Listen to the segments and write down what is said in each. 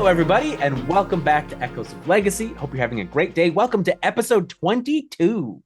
Hello, everybody, and welcome back to Echoes of Legacy. Hope you're having a great day. Welcome to episode 22.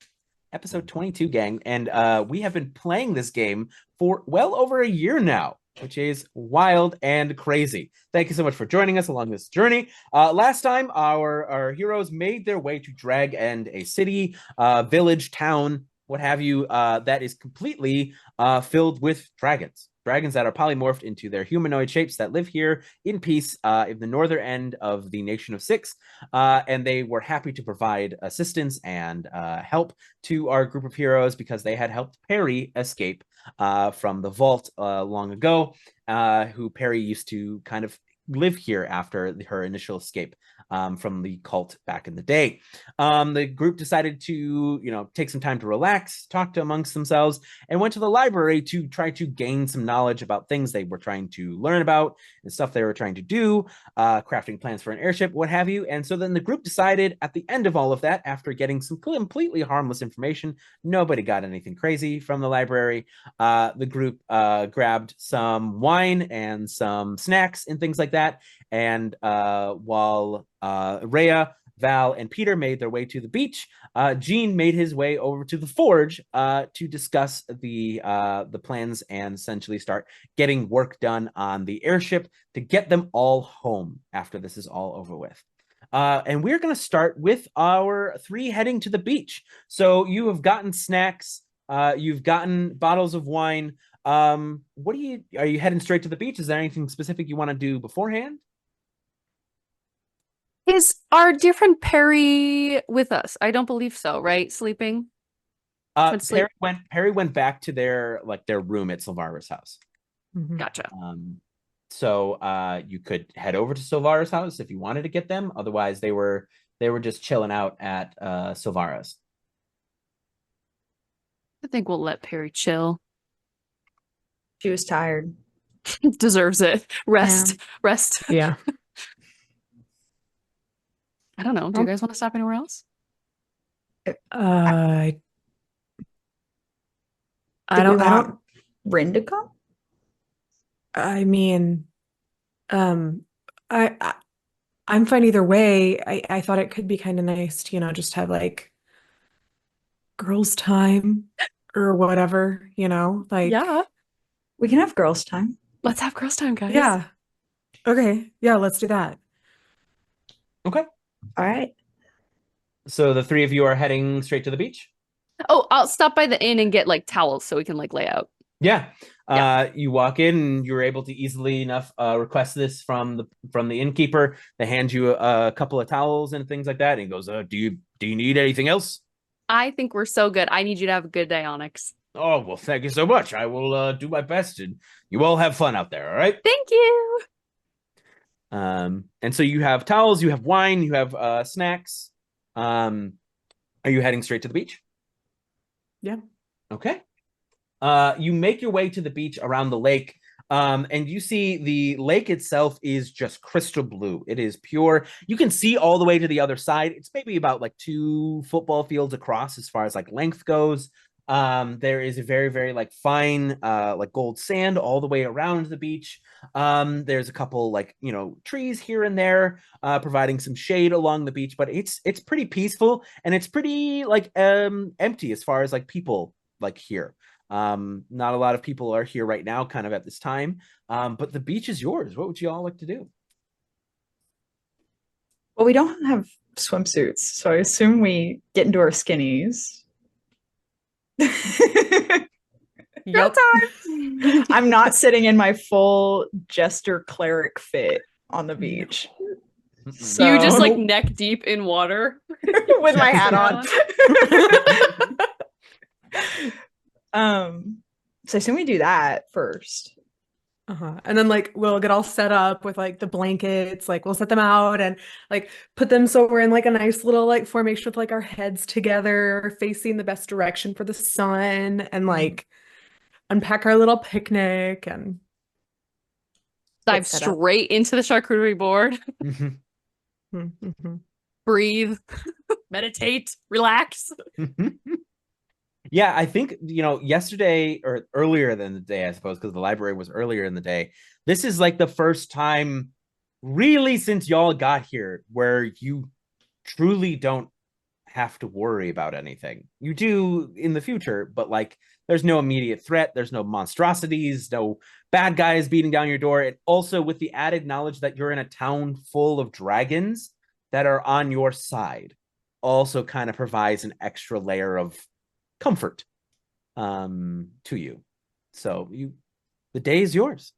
Episode 22, gang. And we have been playing this game for well over a year now, which is wild and crazy. Thank you so much for joining us along this journey. Last time, our heroes made their way to Drag End, a city, village, town, what have you, that is completely filled with dragons. Dragons that are polymorphed into their humanoid shapes that live here in peace in the northern end of the Nation of Six. And they were happy to provide assistance and help to our group of heroes because they had helped Perry escape from the vault long ago, who Perry used to kind of live here after her initial escape from the cult back in the day. The group decided to, take some time to relax, talk to amongst themselves, and went to the library to try to gain some knowledge about things they were trying to learn about and stuff they were trying to do, crafting plans for an airship, what have you. And so then the group decided at the end of all of that, after getting some completely harmless information, nobody got anything crazy from the library. The group grabbed some wine and some snacks and things like that. And while Rehya, Val, and Peter made their way to the beach, Jeane made his way over to the forge to discuss the plans and essentially start getting work done on the airship to get them all home after this is all over with. And we're going to start with our three heading to the beach. So you have gotten snacks, you've gotten bottles of wine. Are you heading straight to the beach? Is there anything specific you want to do beforehand? Is our dear friend Perry with us? I don't believe so, right? Sleeping? Perry went back to their room at Silvara's house. Mm-hmm. Gotcha. So you could head over to Silvara's house if you wanted to get them. Otherwise, they were just chilling out at Silvara's. I think we'll let Perry chill. She was tired. Deserves it. Rest. Yeah. I don't know. Do you guys want to stop anywhere else? I don't. Rin to come? I mean, I'm fine either way. I thought it could be kind of nice to, just have like girls' time or whatever, Yeah. We can have girls' time. Let's have girls' time, guys. Yeah. Okay. Yeah, let's do that. Okay. All right. So the three of you are heading straight to the beach? Oh, I'll stop by the inn and get like towels so we can like lay out. Yeah. You walk in and you're able to easily enough request this from the innkeeper. They hand you a couple of towels and things like that. And he goes, do you need anything else? I think we're so good. I need you to have a good day, Onyx. Oh, well, thank you so much. I will do my best, and you all have fun out there, all right? Thank you. And so you have towels, you have wine, you have snacks. Are you heading straight to the beach? Yeah. Okay. You make your way to the beach around the lake, and you see the lake itself is just crystal blue. It is pure. You can see all the way to the other side. It's maybe about like 2 football fields across as far as like length goes. There is a very, very like fine like gold sand all the way around the beach. There's a couple like trees here and there providing some shade along the beach, but it's pretty peaceful and it's pretty like empty as far as like people like here. Not a lot of people are here right now kind of at this time, but the beach is yours. What would you all like to do? Well, we don't have swimsuits, so I assume we get into our skinnies. Yep. I'm not sitting in my full jester cleric fit on the beach. So... You just like neck deep in water with my hat on. So I assume we do that first. And then like we'll get all set up with like the blankets, like we'll set them out and like put them so we're in like a nice little like formation with like our heads together facing the best direction for the sun, and like unpack our little picnic and dive straight into the charcuterie board. Breathe, meditate, relax. Yeah, I think, yesterday or earlier than the day, I suppose, because the library was earlier in the day. This is like the first time really, since y'all got here, where you truly don't have to worry about anything. You do in the future, but like there's no immediate threat, there's no monstrosities, no bad guys beating down your door. And also with the added knowledge that you're in a town full of dragons that are on your side, also kind of provides an extra layer of comfort to you. So the day is yours.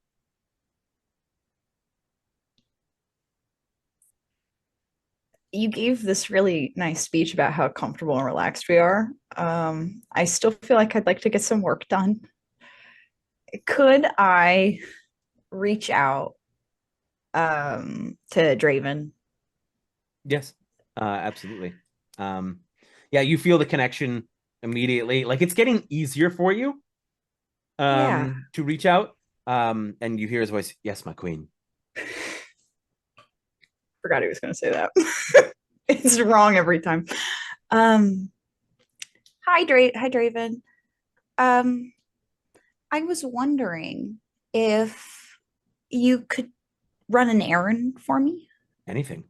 You gave this really nice speech about how comfortable and relaxed we are. I still feel like I'd like to get some work done. Could I reach out to Draven? Yes, absolutely. Yeah, you feel the connection immediately. Like it's getting easier for you to reach out. And you hear his voice, "Yes, my queen." Forgot he was going to say that. It's wrong every time. Hi, Draven. I was wondering if you could run an errand for me. Anything.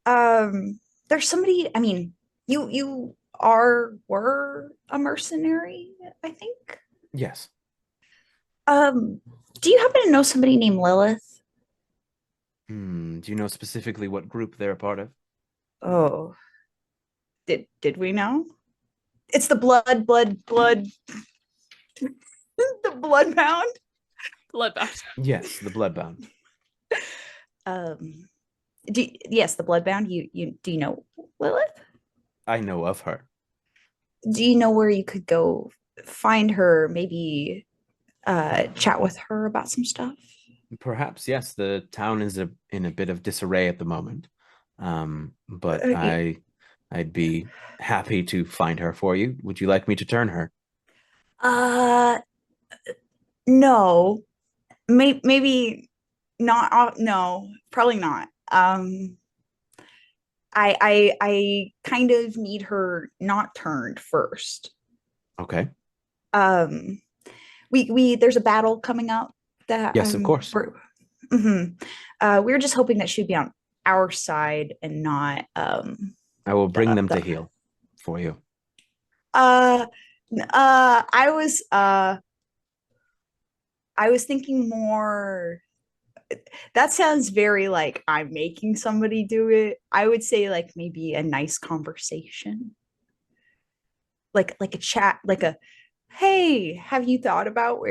There's somebody, I mean, you were a mercenary, I think. Yes. Do you happen to know somebody named Lilith? Do you know specifically what group they're a part of? Oh, did we know? It's the blood, the Bloodbound. Bloodbound. Yes, the Bloodbound. Yes, the Bloodbound. Do you know Lilith? I know of her. Do you know where you could go find her? Maybe chat with her about some stuff. Perhaps, yes. The town is in a bit of disarray at the moment. But I'd be happy to find her for you. Would you like me to turn her? No. Maybe not. No, probably not. I kind of need her not turned first. Okay. We there's a battle coming up that yes, of course. We're just hoping that she'd be on our side and not I will bring them to heal for you. I was thinking more. That sounds very like I'm making somebody do it. I would say like maybe a nice conversation, like a chat, like a, hey, have you thought about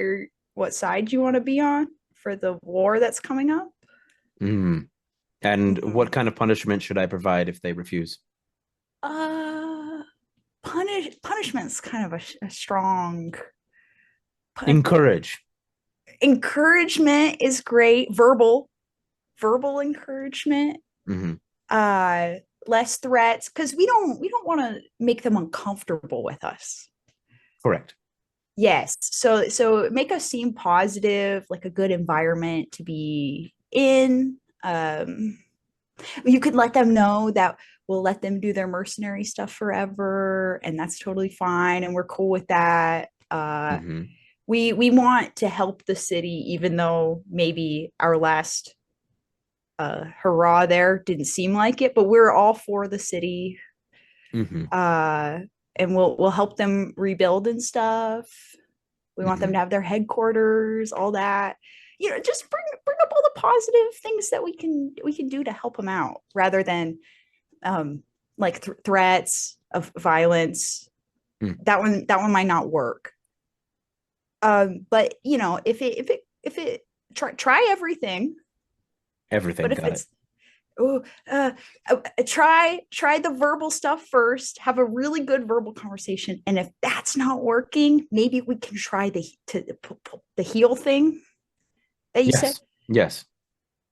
what side you want to be on for the war that's coming up? And what kind of punishment should I provide if they refuse? Punishment's kind of a strong. Encourage. Encouragement is great. Verbal encouragement. Less threats, because we don't want to make them uncomfortable with us. Correct. Yes. So make us seem positive, like a good environment to be in. You could let them know that we'll let them do their mercenary stuff forever, and that's totally fine, and we're cool with that. We want to help the city, even though maybe our last hurrah there didn't seem like it, but we're all for the city. And we'll help them rebuild and stuff. We want them to have their headquarters, all that. Just bring up all the positive things that we can do to help them out, rather than like threats of violence. That one might not work. But if it try everything. Everything. But if it's try the verbal stuff first, have a really good verbal conversation, and if that's not working, maybe we can try the heal thing that you said. Yes.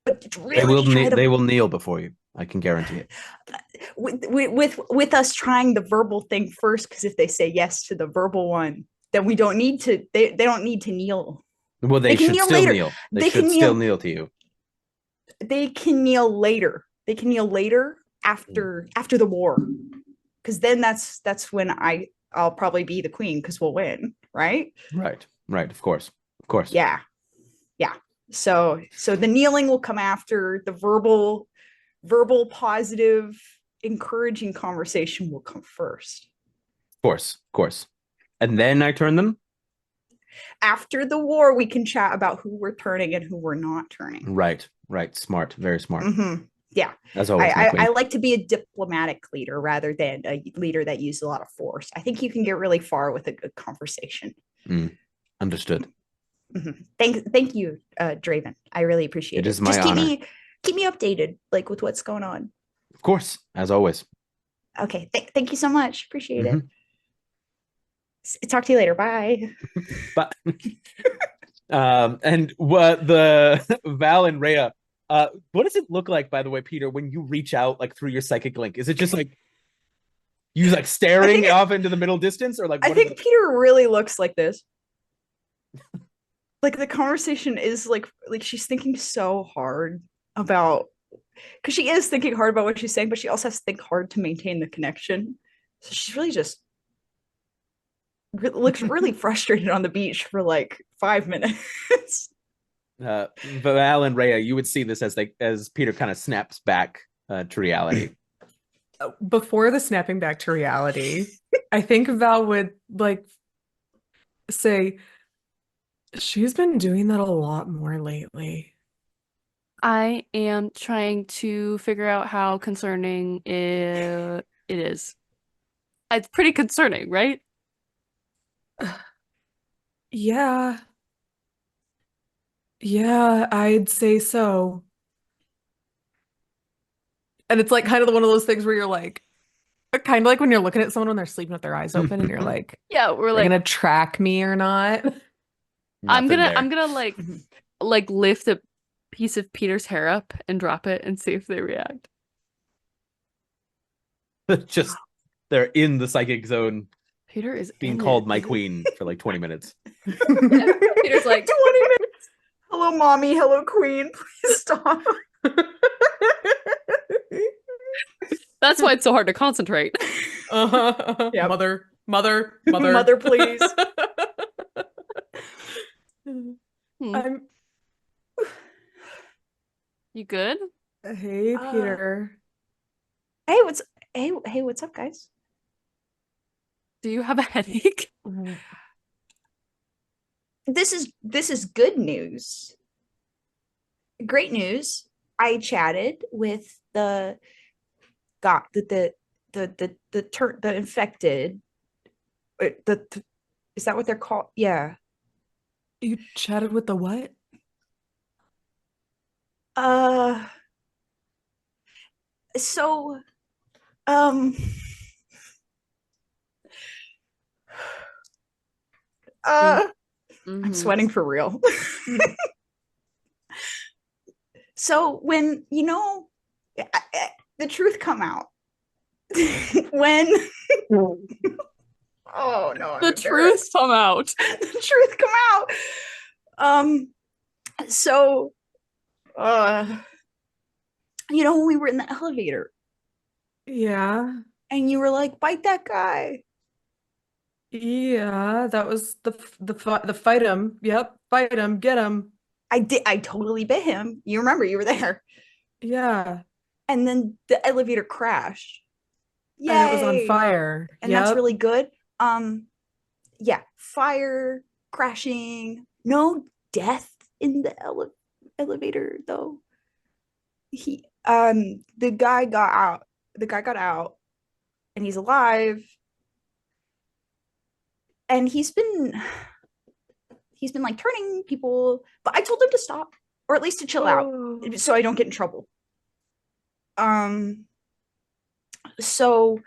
But really they will kneel before you. I can guarantee it. With us trying the verbal thing first, because if they say yes to the verbal one, then we don't need to. They don't need to kneel. Well, they should still kneel. They should still kneel to you. They can kneel later. They can kneel later after the war, because then that's when I'll probably be the queen, because we'll win, right? Right. Of course. Yeah. So the kneeling will come after. The verbal positive encouraging conversation will come first. Of course. And then I turn them? After the war, we can chat about who we're turning and who we're not turning. Right. Smart. Very smart. Yeah. As always, my queen. I like to be a diplomatic leader rather than a leader that uses a lot of force. I think you can get really far with a good conversation. Understood. Thank you, Draven. I really appreciate it. It is my honor. Keep me updated, like with what's going on. Of course, as always. Okay. Thank you so much. Appreciate it. Talk to you later. Bye. But and what the Val and Rhea, what does it look like, by the way, Peter, when you reach out like through your psychic link? Is it just like you like staring off into the middle distance, or like I think Peter really looks like this. Like the conversation is like she's thinking so hard about, because she is thinking hard about what she's saying, but she also has to think hard to maintain the connection. So she's really just looks really frustrated on the beach for like 5 minutes. Val and Rhea, you would see this as Peter kind of snaps back to reality. Before the snapping back to reality, I think Val would like say, she's been doing that a lot more lately. I am trying to figure out how concerning it is. It's pretty concerning, right? Yeah. Yeah, I'd say so. And it's like kind of one of those things where you're like, kind of like when you're looking at someone when they're sleeping with their eyes open and you're like, Yeah, we're are like, they gonna track me or not? I'm Nothing there. gonna like lift a piece of Peter's hair up and drop it and see if they react. Just they're in the psychic zone Peter is being in called it. my queen for like 20 minutes. Peter's like, 20 minutes. Hello, mommy. Hello, queen. Please stop. that's why it's so hard to concentrate. Yep. Mother, Mother, please. You good? Hey, Peter. Hey, what's up, guys? Do you have a headache? This is good news. Great news. I chatted with the infected. Is that what they're called? Yeah. You chatted with the what? So I'm sweating for real. So when the truth come out, when oh no, the truth come out. The truth come out. So when we were in the elevator, Yeah. and you were like, bite that guy. Yeah, that was the fight him. Yep, fight him, get him. I totally bit him. You remember, you were there. Yeah. And then the elevator crashed. Yay. And it was on fire. And that's really good. Yeah, fire, crashing, no death in the elevator though. The guy got out and he's alive. And he's been like turning people, but I told him to stop, or at least to chill out, so I don't get in trouble. So,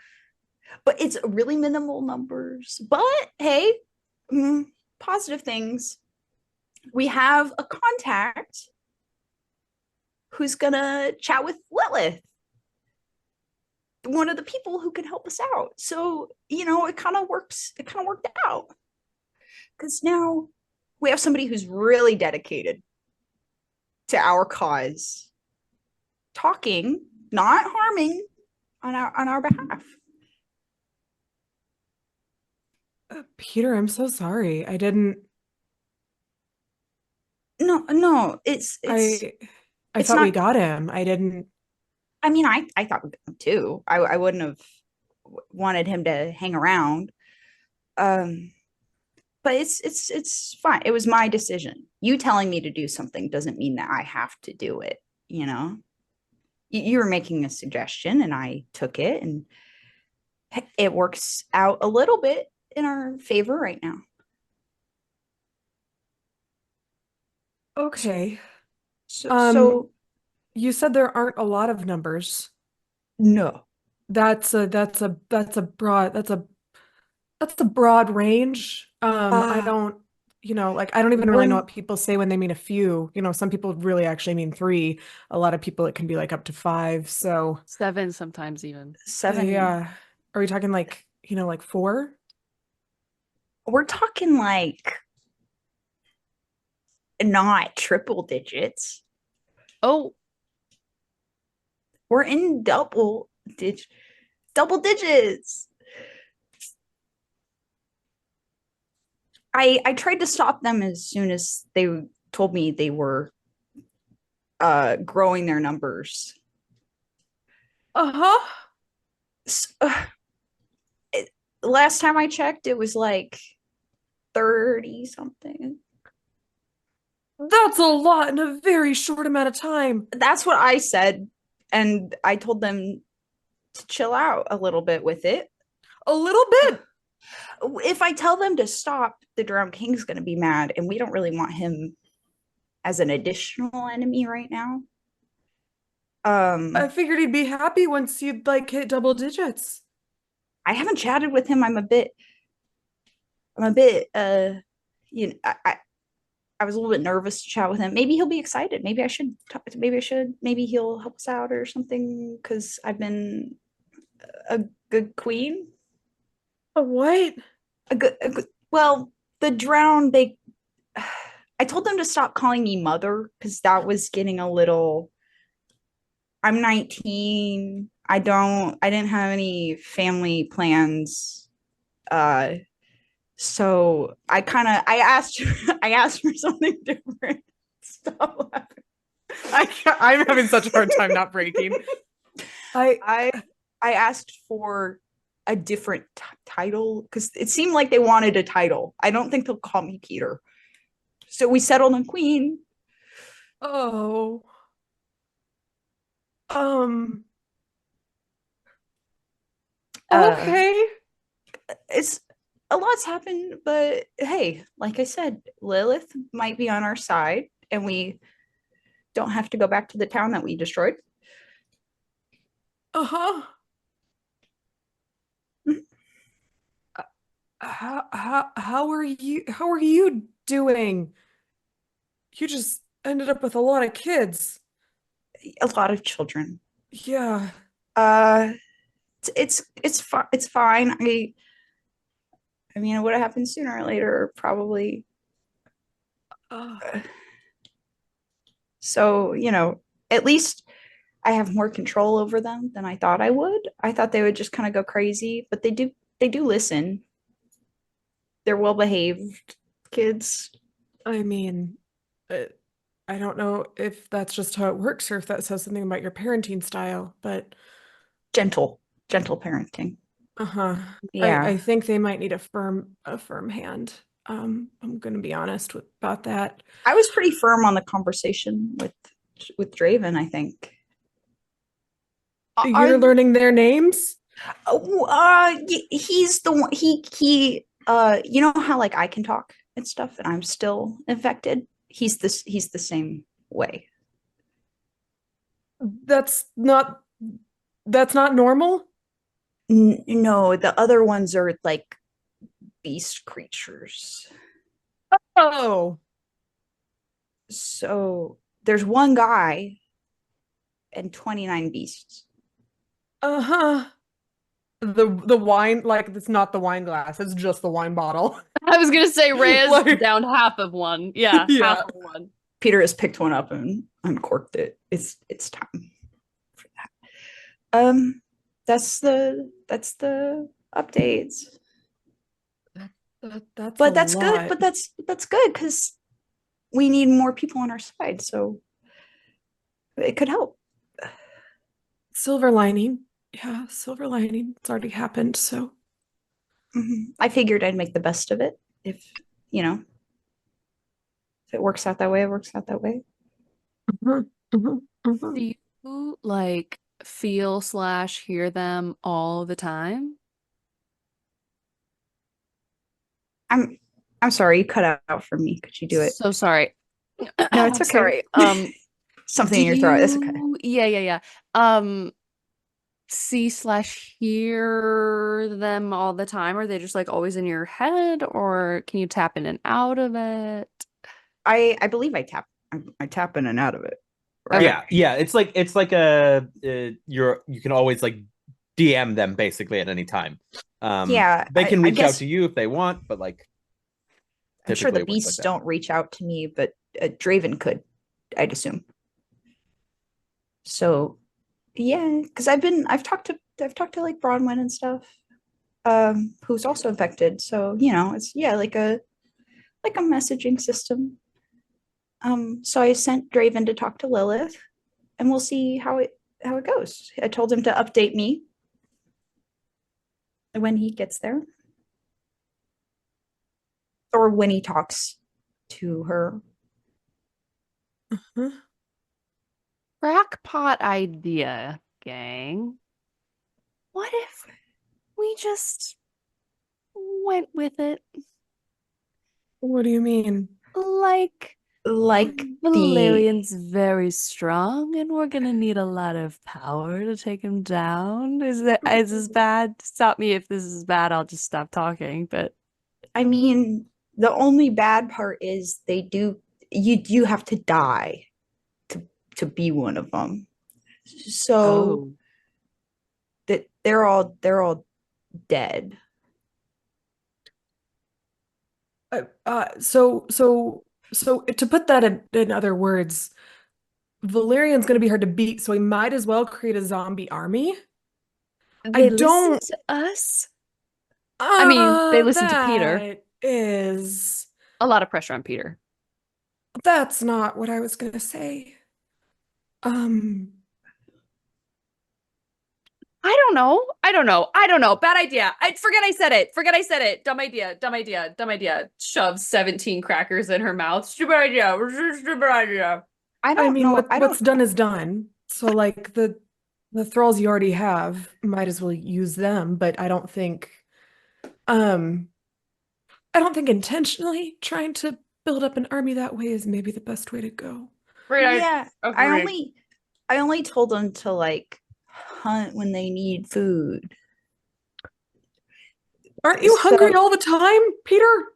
but it's really minimal numbers. But hey, positive things. We have a contact who's gonna chat with Lilith, one of the people who can help us out. So, it kind of works. It kind of worked out because now we have somebody who's really dedicated to our cause, talking, not harming, on our behalf. Peter, I'm so sorry. I didn't. No, No, it's I it's thought we not. got him. I didn't. I mean, I thought we got him too. I wouldn't have wanted him to hang around. Um, but it's fine. It was my decision. You telling me to do something doesn't mean that I have to do it, you know? You were making a suggestion and I took it, and it works out a little bit in our favor right now. Okay. So You said there aren't a lot of numbers. no. That's a broad range. I don't, like I don't even really know When what people say when they mean a few. Some people really actually mean three. A lot of people it can be like up to five. So 7 sometimes even. seven, yeah. Are we talking like, like four? we're talking like not triple digits. Oh, We're in double digits. I tried to stop them as soon as they told me they were growing their numbers. Uh-huh. Last time I checked, it was like 30 something. That's a lot in a very short amount of time. That's what I said. And I told them to chill out a little bit with it. A little bit. If I tell them to stop, the Drowned King's going to be mad. And we don't really want him as an additional enemy right now. I figured he'd be happy once you'd like hit double digits. I haven't chatted with him. I'm a bit you know, I was a little bit nervous to chat with him. Maybe he'll be excited. Maybe I should maybe he'll help us out or something, because I've been a good queen. A what? Well, the Drowned, I told them to stop calling me mother, because that was getting a little. I'm 19. I didn't have any family plans. So I asked for something different. Stop laughing. I'm having such a hard time not breaking. I asked for a different title, because it seemed like they wanted a title. I don't think they'll call me Peter. So we settled on Queen. Oh. Okay. It's a lot's happened, but hey, like I said, Lilith might be on our side, and we don't have to go back to the town that we destroyed. Uh-huh. How are you doing? You just ended up with a lot of kids. A lot of children. Yeah. It's fine. I mean, it would have happened sooner or later, probably. So, at least I have more control over them than I thought I would. I thought they would just kind of go crazy, but they do listen. They're well behaved kids. I mean, I don't know if that's just how it works or if that says something about your parenting style, but Gentle parenting. uh-huh. Yeah. I think they might need a firm hand. I'm gonna be honest about that. I was pretty firm on the conversation with Draven, I think. You're learning their names? He's the one. You know how like I can talk and stuff, and I'm still infected. He's the same way. That's not normal. No, the other ones are like beast creatures. Oh, So there's one guy and 29 beasts. uh-huh. The wine, like it's not the wine glass, it's just the wine bottle. I was gonna say Rhea's Like- down half of one. Yeah, Yeah. half of one. Peter has picked one up and uncorked it. It's time for that. That's the updates. That's But a that's good. lot. But that's good, because we need more people on our side, so it could help. Silver lining. Yeah, silver lining. It's already happened, so. I figured I'd make the best of it. If it works out that way, it works out that way. Do you like feel/hear them all the time? I'm sorry, you cut out for me. Could you do it? So sorry. No, it's okay. Sorry. Something in your throat. It's okay. Yeah. See/hear them all the time? Are they just like always in your head, or can you tap in and out of it? I believe I tap in and out of it. Right? Yeah. It's like you can always like DM them basically at any time. They can reach out to you if they want, but like I'm sure the beasts don't reach out to me, but Draven could, I'd assume. So yeah, because I've talked to like Bronwyn and stuff, who's also infected. So it's like a messaging system. So I sent Draven to talk to Lilith, and we'll see how it goes. I told him to update me when he gets there, or when he talks to her. Crackpot idea, gang. What if we just went with it? What do you mean? Like Valerian's very strong, and we're gonna need a lot of power to take him down. Is this bad? Stop me if this is bad. I'll just stop talking. But I mean, the only bad part is you have to die to be one of them. So that they're all dead. So to put that in other words, Valerian's going to be hard to beat, so we might as well create a zombie army. They listen to us. I mean, they listen to Peter. That is a lot of pressure on Peter. That's not what I was going to say. I don't know. Bad idea. Forget I said it. Dumb idea. Shoves 17 crackers in her mouth. Stupid idea. I mean, what's done is done. So like the thralls you already have, might as well use them, but I don't think intentionally trying to build up an army that way is maybe the best way to go. Right. Yeah. I only told them to like hunt when they need food. Aren't you hungry all the time, Peter?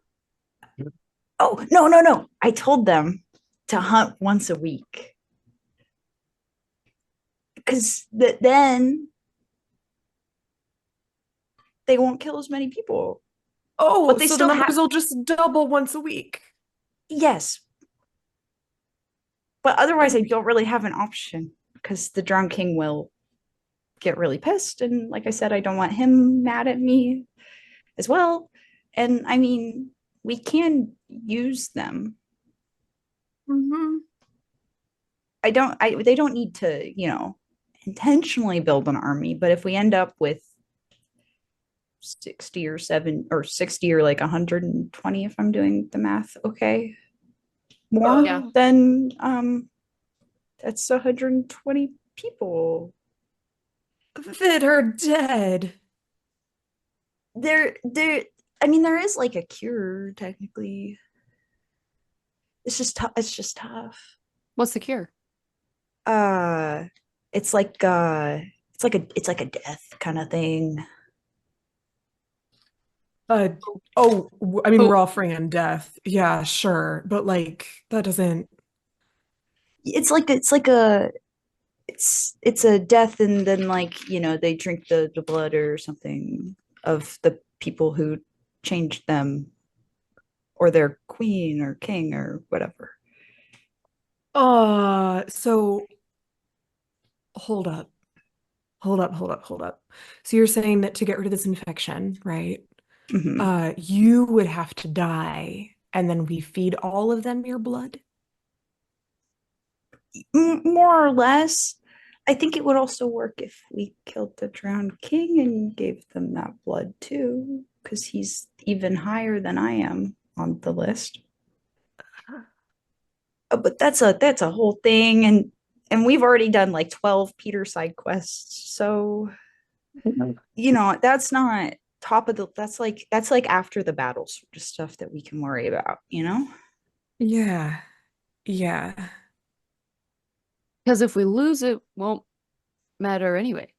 Oh, no. I told them to hunt once a week. Because then they won't kill as many people. Oh, but so the numbers will just double once a week. Yes. But otherwise, I don't really have an option, because the Drowned King will get really pissed. And like I said, I don't want him mad at me as well. And I mean, we can use them. They don't need to, intentionally build an army. But if we end up with 60 or like 120, if I'm doing the math more, then that's 120 people that are dead. I mean, there is like a cure technically. It's just tough. What's the cure? It's like a death kind of thing. I mean, we're offering on death. Yeah, sure. But like that doesn't. It's a death, and then like, they drink the blood or something of the people who changed them, or their queen or king or whatever. So hold up. So you're saying that to get rid of this infection, right? You would have to die and then we feed all of them your blood? More or less. I think it would also work if we killed the drowned king and gave them that blood too, because he's even higher than I am on the list. But that's a whole thing, and we've already done like 12 Peter side quests, so that's not top of the that's like after the battle sort of stuff that we can worry about, Yeah. Yeah. Because if we lose, it won't matter anyway.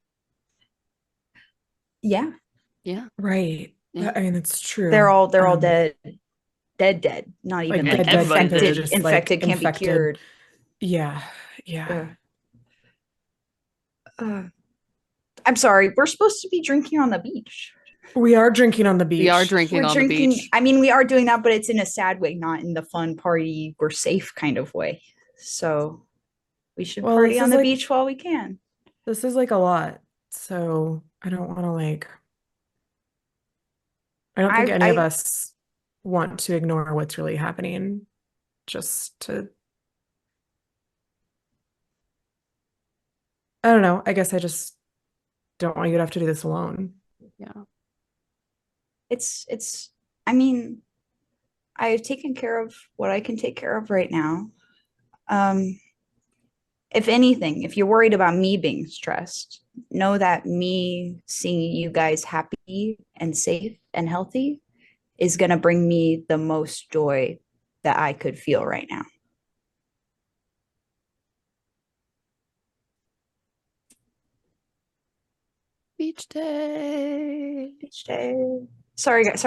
Yeah. Yeah. Right. Yeah. I mean, it's true. They're all dead. Dead. Not even Like like dead, infected. just Infected like can't be cured. Yeah. Yeah. I'm sorry. We're supposed to be drinking on the beach. We are drinking on the beach. We are drinking on the beach. I mean, we are doing that, but it's in a sad way, not in the fun party, we're safe kind of way. So we should party on the beach while we can. This is like a lot. So I don't want to I don't think any of us want to ignore what's really happening just to, I don't know. I guess I just don't want you to have to do this alone. Yeah. I mean, I've taken care of what I can take care of right now. If anything, if you're worried about me being stressed, know that me seeing you guys happy and safe and healthy is going to bring me the most joy that I could feel right now. Beach day. Beach day. Sorry guys.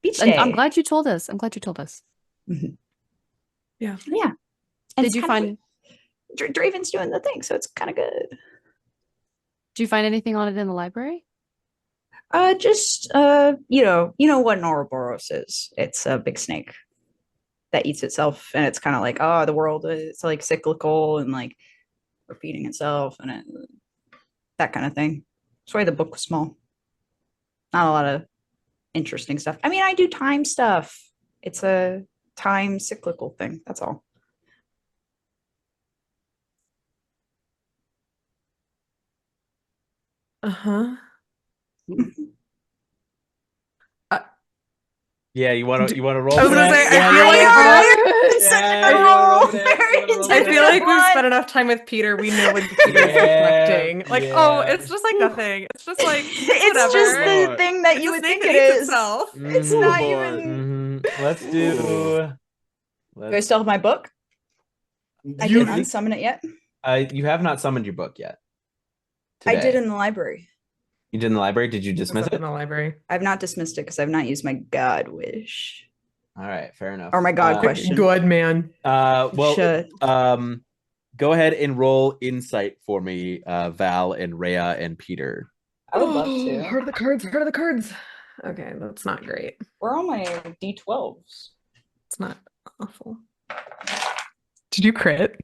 Beach day. I'm glad you told us. Mm-hmm. Yeah. And did you find Draven's doing the thing, so it's kind of good. Did you find anything on it in the library? Just you know what an Ouroboros is. It's a big snake that eats itself, and it's kind of like, the world is like cyclical and like repeating itself, and that kind of thing. That's why the book was small. Not a lot of interesting stuff. I mean, I do time stuff. It's a time cyclical thing. That's all. Uh-huh. Yeah, you want to roll? I was gonna say, I feel like we've spent enough time with Peter. We know when Peter's reflecting. It's just like nothing. It's just like it's just the thing that you would think it is. It's not even. Let's do. Do I still have my book? I didn't unsummon it yet. You have not summoned your book yet. Today. I did in the library. You did in the library? Did you dismiss it? In the library. I've not dismissed it because I've not used my God wish. All right, fair enough. Or my God question. Good man. Go ahead and roll insight for me, Val and Rhea and Peter. I would love to. Heard of the cards. Okay, that's not great. Where are my D12s? It's not awful. Did you crit?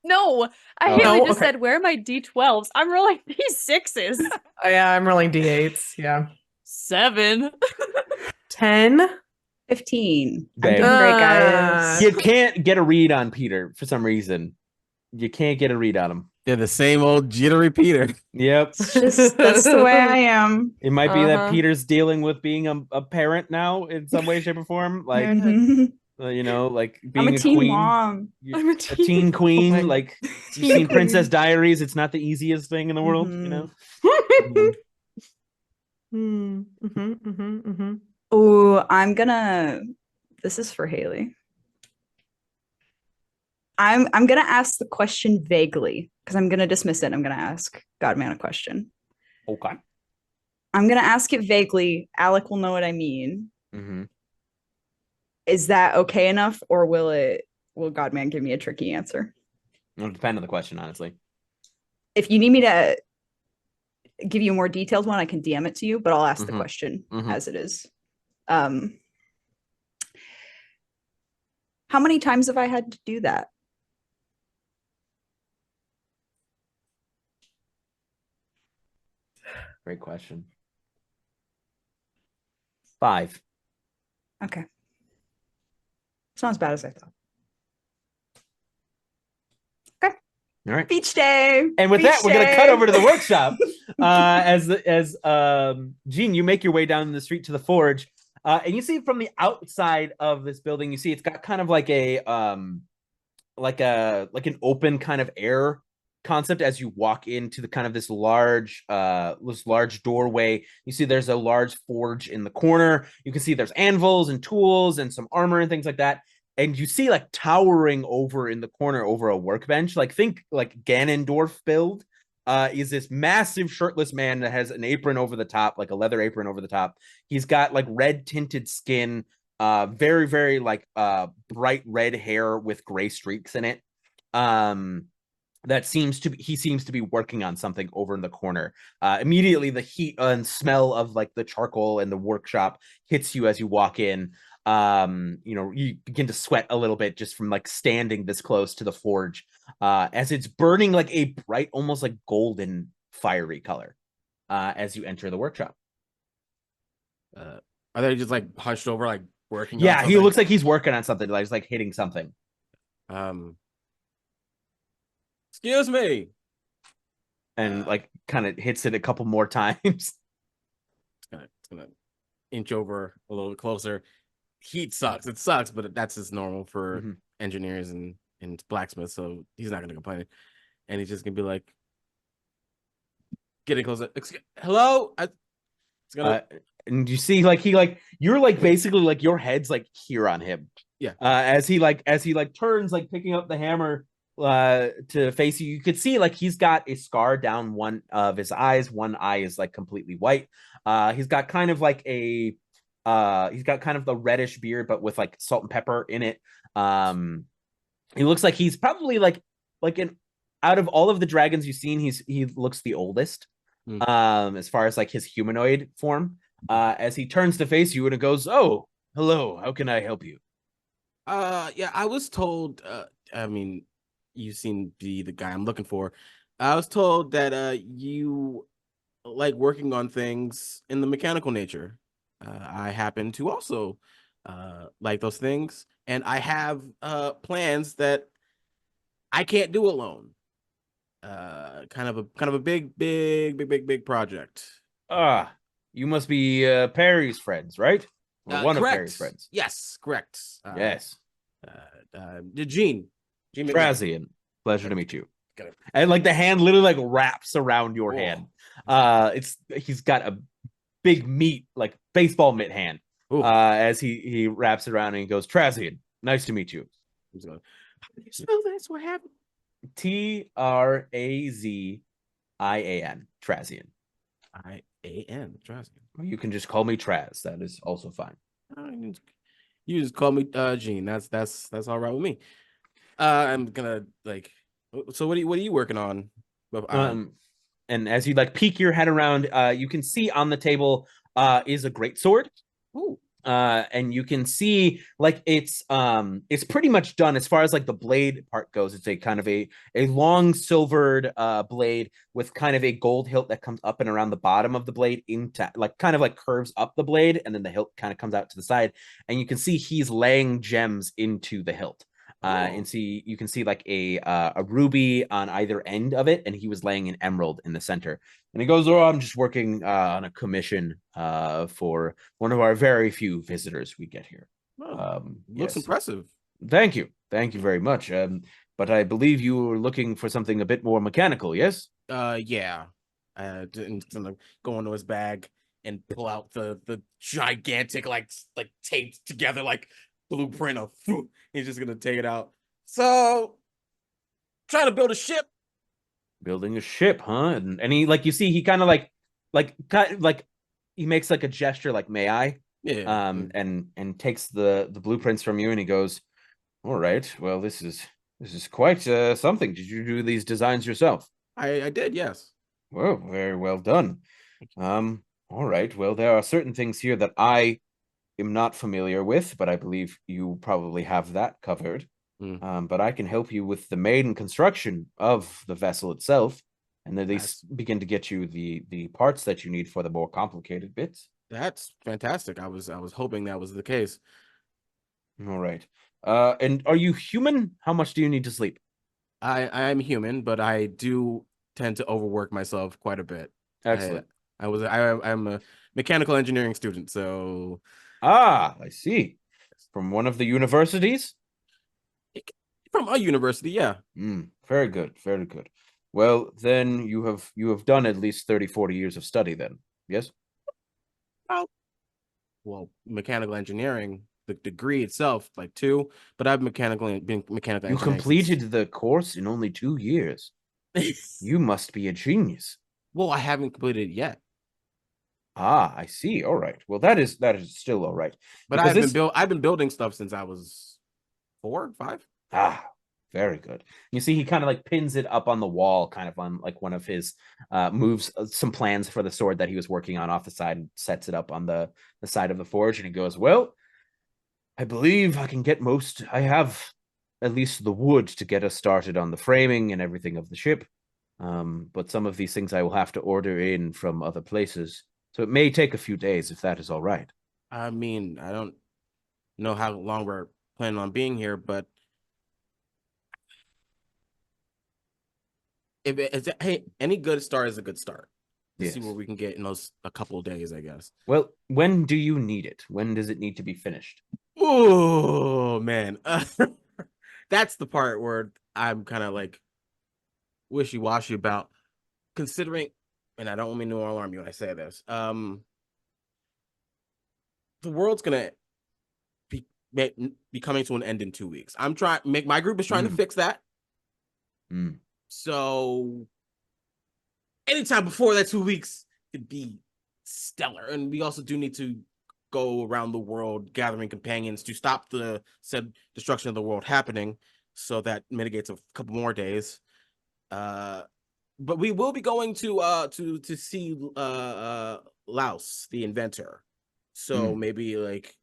No, Haley just said, where are my D12s? I'm rolling D6s. Yeah, I'm rolling D8s. Yeah. 7. 10. 15. I'm doing great, guys. You can't get a read on Peter for some reason. You can't get a read on him. They're the same old jittery Peter. Yep. That's the way I am. It might be that Peter's dealing with being a parent now in some way, shape, or form. Like, like being I'm a teen queen. mom. I'm a teen queen. Like, you've seen Princess Diaries. It's not the easiest thing in the world, Oh, this is for Haley. I'm gonna ask the question vaguely because I'm gonna dismiss it. I'm gonna ask Godman a question. Okay. I'm gonna ask it vaguely. Alec will know what I mean. Mm-hmm. Is that okay enough, or will Godman give me a tricky answer? It'll depend on the question, honestly. If you need me to give you a more detailed one, I can DM it to you, but I'll ask the question as it is. How many times have I had to do that? Great question. 5. Okay. It's not as bad as I thought. Okay. All right. Beach day. And with Beach that, we're going to day. cut over to the workshop. As Jeane, you make your way down the street to the forge, and you see from the outside of this building, you see it's got kind of like an open kind of air concept as you walk into the kind of this large doorway. You see there's a large forge in the corner. You can see there's anvils and tools and some armor and things like that. And you see like towering over in the corner over a workbench, like think like Ganondorf build, is this massive shirtless man that has an apron over the top, like a leather apron over the top. He's got like red tinted skin, very, very like bright red hair with gray streaks in it. He seems to be working on something over in the corner. Immediately the heat and smell of like the charcoal and the workshop hits you as you walk in. You begin to sweat a little bit just from like standing this close to the forge, as it's burning like a bright, almost like golden fiery color, as you enter the workshop. Are they just like hunched over, like working? Yeah, on he something? looks like he's working on something, like he's like hitting something. Excuse me. And like kind of hits it a couple more times. It's gonna inch over a little closer. Heat sucks. It sucks, but that's just normal for engineers and blacksmiths, so he's not gonna complain. And he's just gonna be like getting closer. Hello? It's gonna and you see like you're like basically like your head's like here on him. Yeah. As he turns, like picking up the hammer to face you, you could see like he's got a scar down one of his eyes. One eye is like completely white. He's got kind of like the reddish beard, but with like salt and pepper in it. He looks like he's probably like out of all of the dragons you've seen, he looks the oldest. As far as like his humanoid form. As he turns to face you and it goes, "Oh, hello, how can I help you?" Yeah, I was told, I mean, you seem to be the guy I'm looking for. I was told that you like working on things in the mechanical nature. I happen to also like those things, and I have plans that I can't do alone. Kind of a big project. You must be Perry's friends, right? Or one correct. of Perry's friends. Yes, correct. Yes. Jeane. Trazian. Pleasure to meet you. Got it. And like the hand literally like wraps around your hand. He's got a big meat, like baseball mitt hand. As he wraps it around and he goes, "Trazian, nice to meet you." How do you spell this? What happened? Trazian. Trazian. IAN. Trazian. You can just call me Traz. That is also fine. You just call me Jeane. That's all right with me. I'm gonna like. So what are you working on? And as you like peek your head around, you can see on the table is a greatsword. Ooh. And you can see like it's pretty much done as far as like the blade part goes. It's a kind of a long silvered blade with kind of a gold hilt that comes up and around the bottom of the blade into like kind of like curves up the blade, and then the hilt kind of comes out to the side, and you can see he's laying gems into the hilt. And you can see like a ruby on either end of it, and he was laying an emerald in the center. And he goes, "Oh, I'm just working on a commission for one of our very few visitors we get here." Looks impressive. Thank you very much. But I believe you were looking for something a bit more mechanical, yes? Yeah. Didn't go into his bag and pull out the gigantic like taped together like blueprint of. He's just gonna take it out. So, trying to build a ship. Building a ship, huh? And he like you see he kind of like he makes like a gesture like, "May I?" Yeah. And takes the blueprints from you, and he goes, "All right. Well, this is quite something. Did you do these designs yourself?" I did, yes. Well, very well done. All right. Well, there are certain things here that I am not familiar with, but I believe you probably have that covered. But I can help you with the main construction of the vessel itself, and at least begin to get you the parts that you need for the more complicated bits. That's fantastic. I was hoping that was the case. All right. And are you human? How much do you need to sleep? I am human, but I do tend to overwork myself quite a bit. Excellent. I'm a mechanical engineering student, so Ah, I see. From one of the universities? from a university, yeah. Very good, very good. Well, then you have done at least 30, 40 years of study then. Yes? Well, mechanical engineering, the degree itself, like 2, but I've been mechanical You engineering completed the course in only 2 years. You must be a genius. Well, I haven't completed it yet. Ah, I see. All right. Well, that is still all right. But I've been building stuff since I was 4, 5. Ah, very good. You see, he kind of like pins it up on the wall, kind of on like one of his moves, some plans for the sword that he was working on off the side, and sets it up on the side of the forge, and he goes, "Well, I believe I can get most. I have at least the wood to get us started on the framing and everything of the ship. But some of these things I will have to order in from other places. So it may take a few days if that is all right." I mean, I don't know how long we're planning on being here, but hey, any good start is a good start. Yes. See what we can get in those a couple of days, I guess. Well, when do you need it? When does it need to be finished? Oh man, that's the part where I'm kind of like wishy-washy about, considering, and I don't mean to alarm you when I say this. The world's gonna be coming to an end in 2 weeks. My group is trying to fix that. So anytime before that 2 weeks could be stellar. And we also do need to go around the world gathering companions to stop the said destruction of the world happening. So that mitigates a couple more days. But we will be going to see Laos, the inventor. So maybe like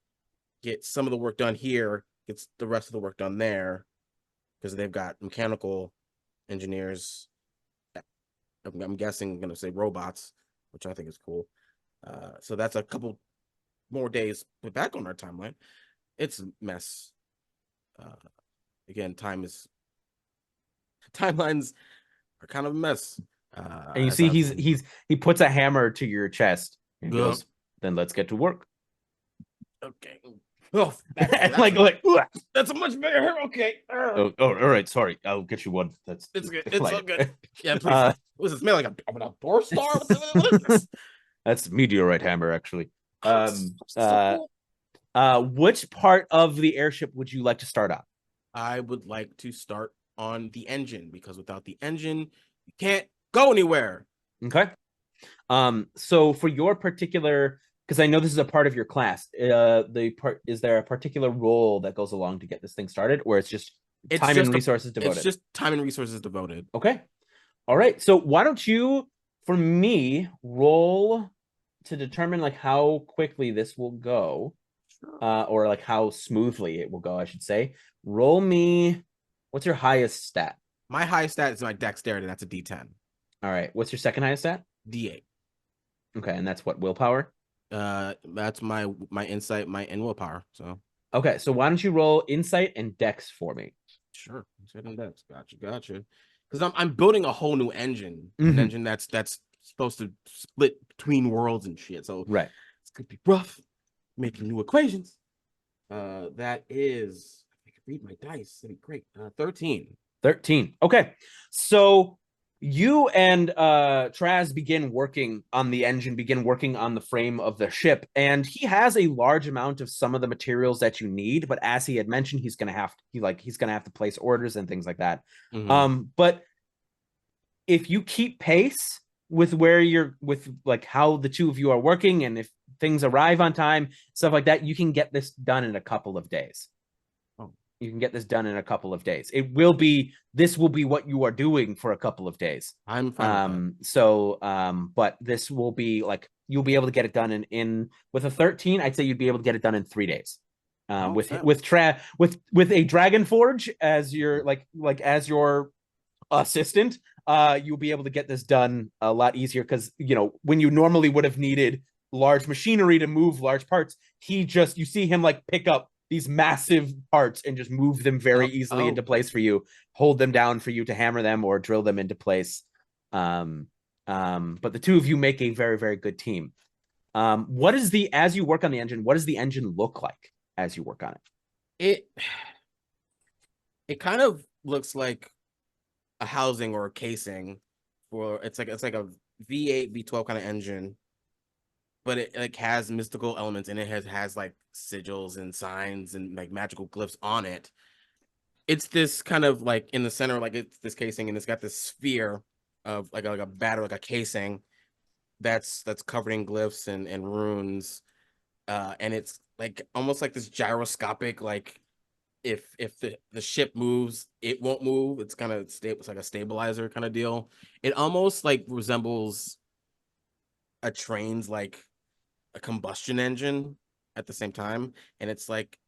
get some of the work done here, get the rest of the work done there, because they've got mechanical engineers. I'm guessing I'm gonna say robots, which I think is cool. So that's a couple more days put back on our timeline. It's a mess. Again, timelines are kind of a mess. And you see, he puts a hammer to your chest and goes, "Then let's get to work." Okay. Oh, that's a much bigger hammer. Okay. Oh, all right. Sorry, I'll get you one. It's good. It's all good. Yeah, please. Does it smell like a North Star? What is this? That's meteorite hammer, actually. So cool. Which part of the airship would you like to start on? I would like to start on the engine, because without the engine, you can't go anywhere. Okay. So for your particular, because I know this is a part of your class, is there a particular role that goes along to get this thing started, or it's time and resources devoted? It's just time and resources devoted. Okay. All right. So why don't you, for me, roll to determine like how quickly this will go, or like how smoothly it will go, I should say. Roll me. What's your highest stat? My highest stat is my dexterity. That's a D10. All right. What's your second highest stat? D8. Okay, and that's what, willpower? That's my insight, and willpower. So okay, so why don't you roll insight and dex for me? Sure, insight and dex. Gotcha. Because I'm building a whole new engine, an engine that's supposed to split between worlds and shit. So right, it's gonna be rough making new equations. That is, I can read my dice. That'd be great. 13. 13. Okay, so you and Traz begin working on the engine, begin working on the frame of the ship, and he has a large amount of some of the materials that you need. But as he had mentioned, he's gonna have to place orders and things like that. But if you keep pace with with how the two of you are working, and if things arrive on time, stuff like that, you can get this done in a couple of days. You can get this done in a couple of days. This will be what you are doing for a couple of days. I'm fine. But this will be like, you'll be able to get it done in with a 13. I'd say you'd be able to get it done in 3 days. With a Dragon Forge as your as your assistant, you'll be able to get this done a lot easier, because when you normally would have needed large machinery to move large parts, you see him like pick up these massive parts and just move them very easily into place for you, hold them down for you to hammer them or drill them into place. But the two of you make a very, very good team. What is as you work on the engine, what does the engine look like as you work on it? It kind of looks like a housing or a casing for it's like a V8, V12 kind of engine, but it like has mystical elements and it has like sigils and signs and like magical glyphs on it. It's this kind of like in the center, like it's this casing, and it's got this sphere of like a batter, like a casing that's covered in glyphs and runes. And it's like almost like this gyroscopic, like if the ship moves, it won't move. It's kind of it's like a stabilizer kind of deal. It almost like resembles a train's like a combustion engine at the same time, and it's like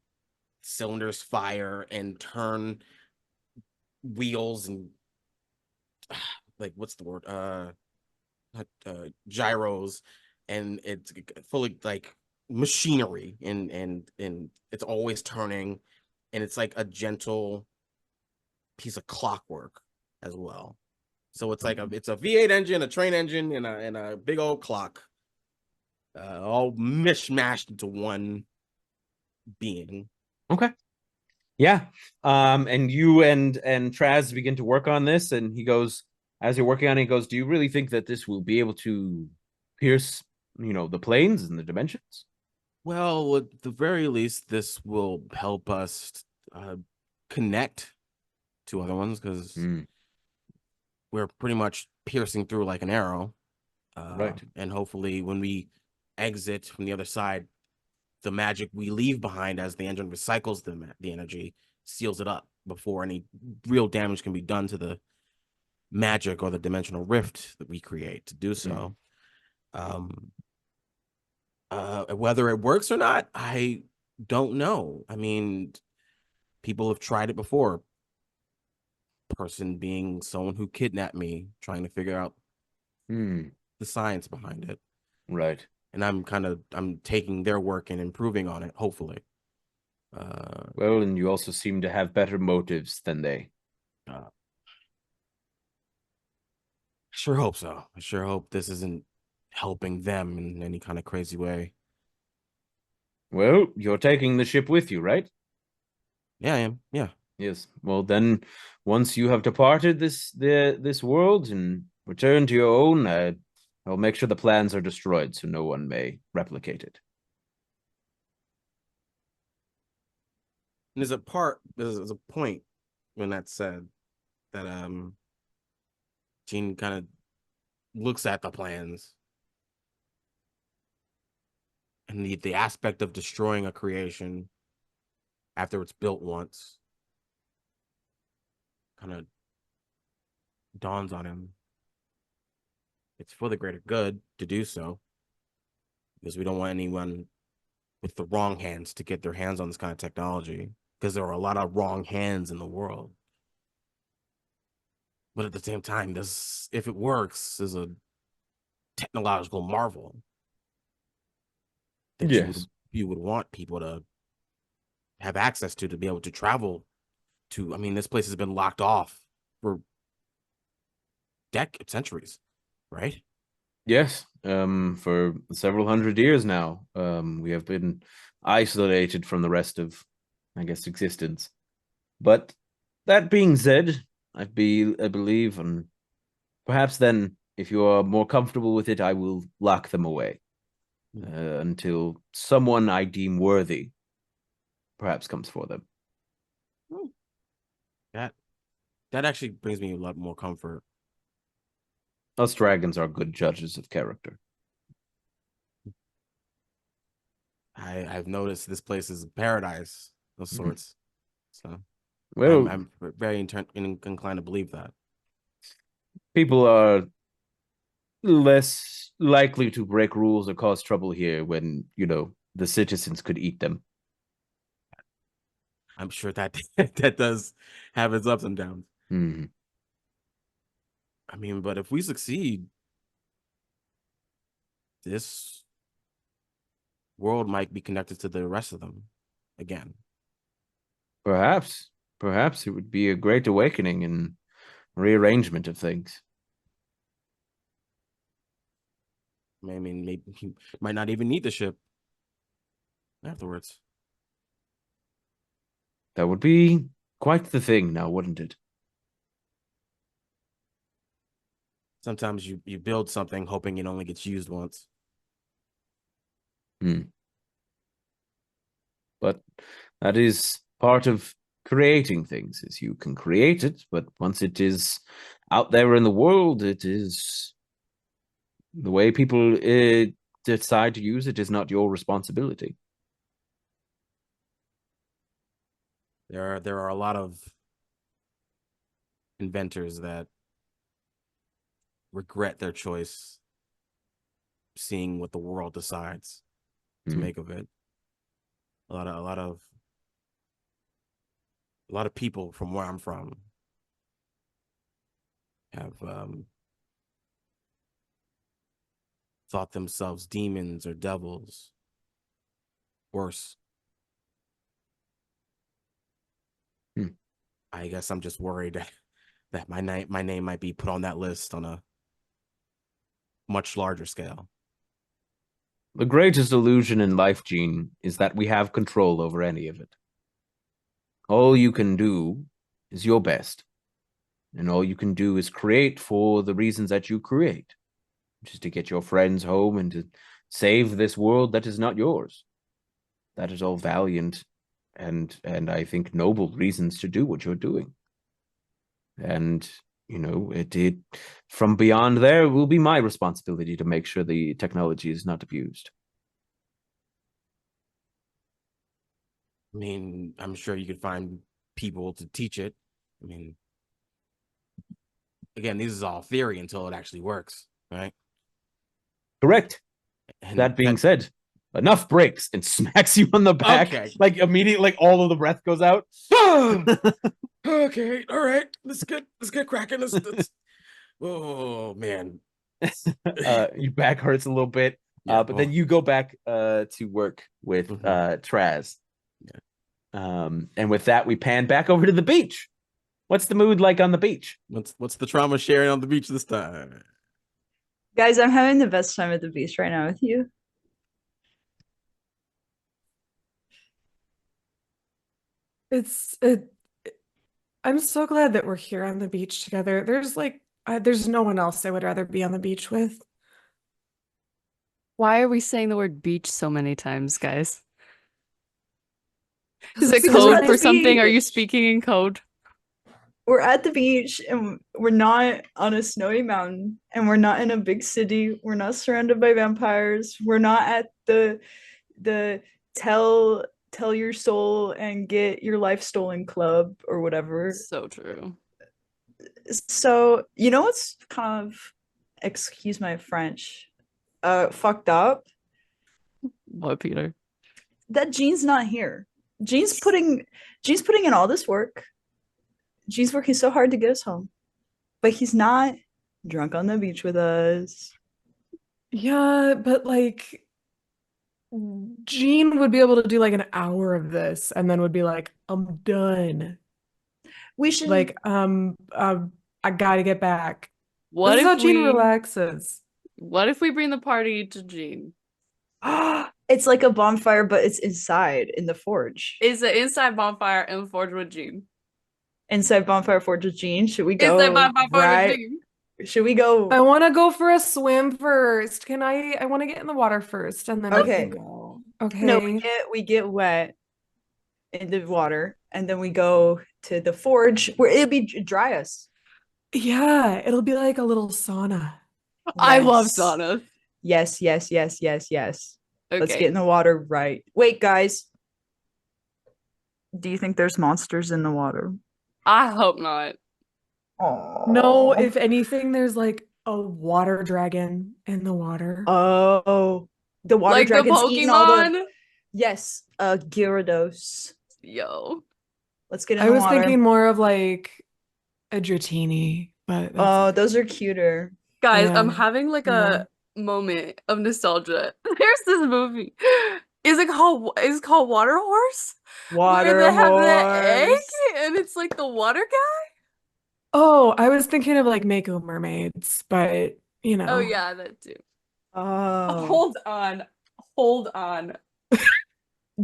cylinders fire and turn wheels and like what's the word gyros, and it's fully like machinery and it's always turning, and it's like a gentle piece of clockwork as well. So it's like it's a V8 engine, a train engine, and a big old clock, all mishmashed into one being. Okay. Yeah. And you and Traz begin to work on this, and he goes, as you're working on it, he goes, do you really think that this will be able to pierce, the planes and the dimensions? Well, at the very least, this will help us connect to other ones, because we're pretty much piercing through like an arrow. Right. And hopefully when we exit from the other side, the magic we leave behind as the engine recycles the energy seals it up before any real damage can be done to the magic or the dimensional rift that we create to do so. Whether it works or not, I don't know. I mean, people have tried it before. Person being someone who kidnapped me, trying to figure out the science behind it. Right. And I'm taking their work and improving on it, hopefully. Well, and you also seem to have better motives than they. Sure hope so. I sure hope this isn't helping them in any kind of crazy way. Well, you're taking the ship with you, right? Yeah, I am. Yeah. Yes. Well, then, once you have departed this world and returned to your own, I'll make sure the plans are destroyed so no one may replicate it. And there's a point when that's said that Jeane kind of looks at the plans and the aspect of destroying a creation after it's built once kind of dawns on him. It's for the greater good to do so, because we don't want anyone with the wrong hands to get their hands on this kind of technology, because there are a lot of wrong hands in the world. But at the same time, this, if it works, is a technological marvel that you would want people to have access to be able to travel to. I mean, this place has been locked off for centuries, right? Yes. For several hundred years now, we have been isolated from the rest of, I guess, existence. But that being said, I believe, and perhaps then, if you are more comfortable with it, I will lock them away until someone I deem worthy perhaps comes for them. That actually brings me a lot more comfort. Us dragons are good judges of character. I've noticed this place is a paradise of sorts. So well, I'm very inclined to believe that. People are less likely to break rules or cause trouble here when, the citizens could eat them. I'm sure that that does have its ups and downs. I mean, but if we succeed, this world might be connected to the rest of them again. Perhaps, perhaps it would be a great awakening and rearrangement of things. I mean, maybe he might not even need the ship afterwards. That would be quite the thing now, wouldn't it? Sometimes you build something hoping it only gets used once. But that is part of creating things, is you can create it, but once it is out there in the world, it is the way people decide to use it is not your responsibility. There are a lot of inventors that regret their choice, seeing what the world decides to make of it. A lot of people from where I'm from have thought themselves demons or devils. Worse. I guess I'm just worried that my name might be put on that list on a much larger scale. The greatest illusion in life, Jeane, is that we have control over any of it. All you can do is your best. And all you can do is create for the reasons that you create, which is to get your friends home and to save this world that is not yours. That is all valiant and I think noble reasons to do what you're doing. And, you know, it from beyond there will be my responsibility to make sure the technology is not abused. I mean, I'm sure you could find people to teach it. I mean, again, this is all theory until it actually works, right? Correct. And that being said, enough breaks, and smacks you on the back. Okay. Like immediately, like all of the breath goes out. Okay, all right. Let's get cracking. Let's... Oh man. Your back hurts a little bit. Yeah, but then you go back to work with Traz. Yeah. And with that, we pan back over to the beach. What's the mood like on the beach? What's the trauma sharing on the beach this time? Guys, I'm having the best time at the beach right now with you. I'm so glad that we're here on the beach together. There's no one else I would rather be on the beach with. Why are we saying the word beach so many times, guys? Is it Because code we're at for the something? Are you beach. speaking in code? We're at the beach and we're not on a snowy mountain and we're not in a big city. We're not surrounded by vampires. We're not at the tell your soul and get your life stolen club or whatever. So true. So, you know what's kind of, excuse my French, fucked up? What, Peter? That Jeane's not here. Jeane's putting in all this work. Jeane's working so hard to get us home, but he's not drunk on the beach with us. Yeah, but like Jeane would be able to do like an hour of this and then would be like, I'm done. We should Like, I gotta get back. What This is if how Jeane we relaxes. What if we bring the party to Jeane? it's like a bonfire, but it's inside in the forge. It's an inside bonfire and forge with Jeane. Inside bonfire forge with Jeane. Should we go? Inside bonfire forge with Jeane. Should we go? I want to go for a swim first. I want to get in the water first and then Okay. we can go. Okay. No, we get wet in the water, and then we go to the forge where it'll be dry us. Yeah, it'll be like a little sauna. I love Yes. saunas. Yes. Okay. Let's get in the water right. Wait, guys. Do you think there's monsters in the water? I hope not. Oh No, if anything, there's like a water dragon in the water. Oh, the water Like the dragon's eating all the. Pokemon? Yes, Gyarados. Yo. Let's get in I the was water. thinking more of like a Dratini, but Oh, those are cuter. Guys, Yeah. I'm having like a moment of nostalgia. There's this movie. Is it called Water Horse? Water Where they have the egg horse. and it's like the water guy? Oh, I was thinking of like Mako mermaids, but you know. Oh yeah, that too. Oh. Hold on. Hold on.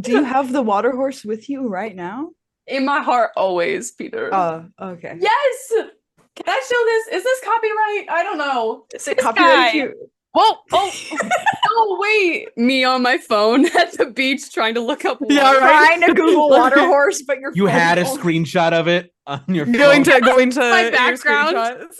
Do you have the water horse with you right now? In my heart always, Peter. Oh, okay. Yes! Can I show this? Is this copyright? I don't know. Is it This copyrighted guy. to you? Whoa! Oh! Oh, wait! Me on my phone at the beach trying to look up water. Yeah, right. Trying to Google water horse, but your You phone had a only- screenshot of it on your phone. Going to My your background. screenshots.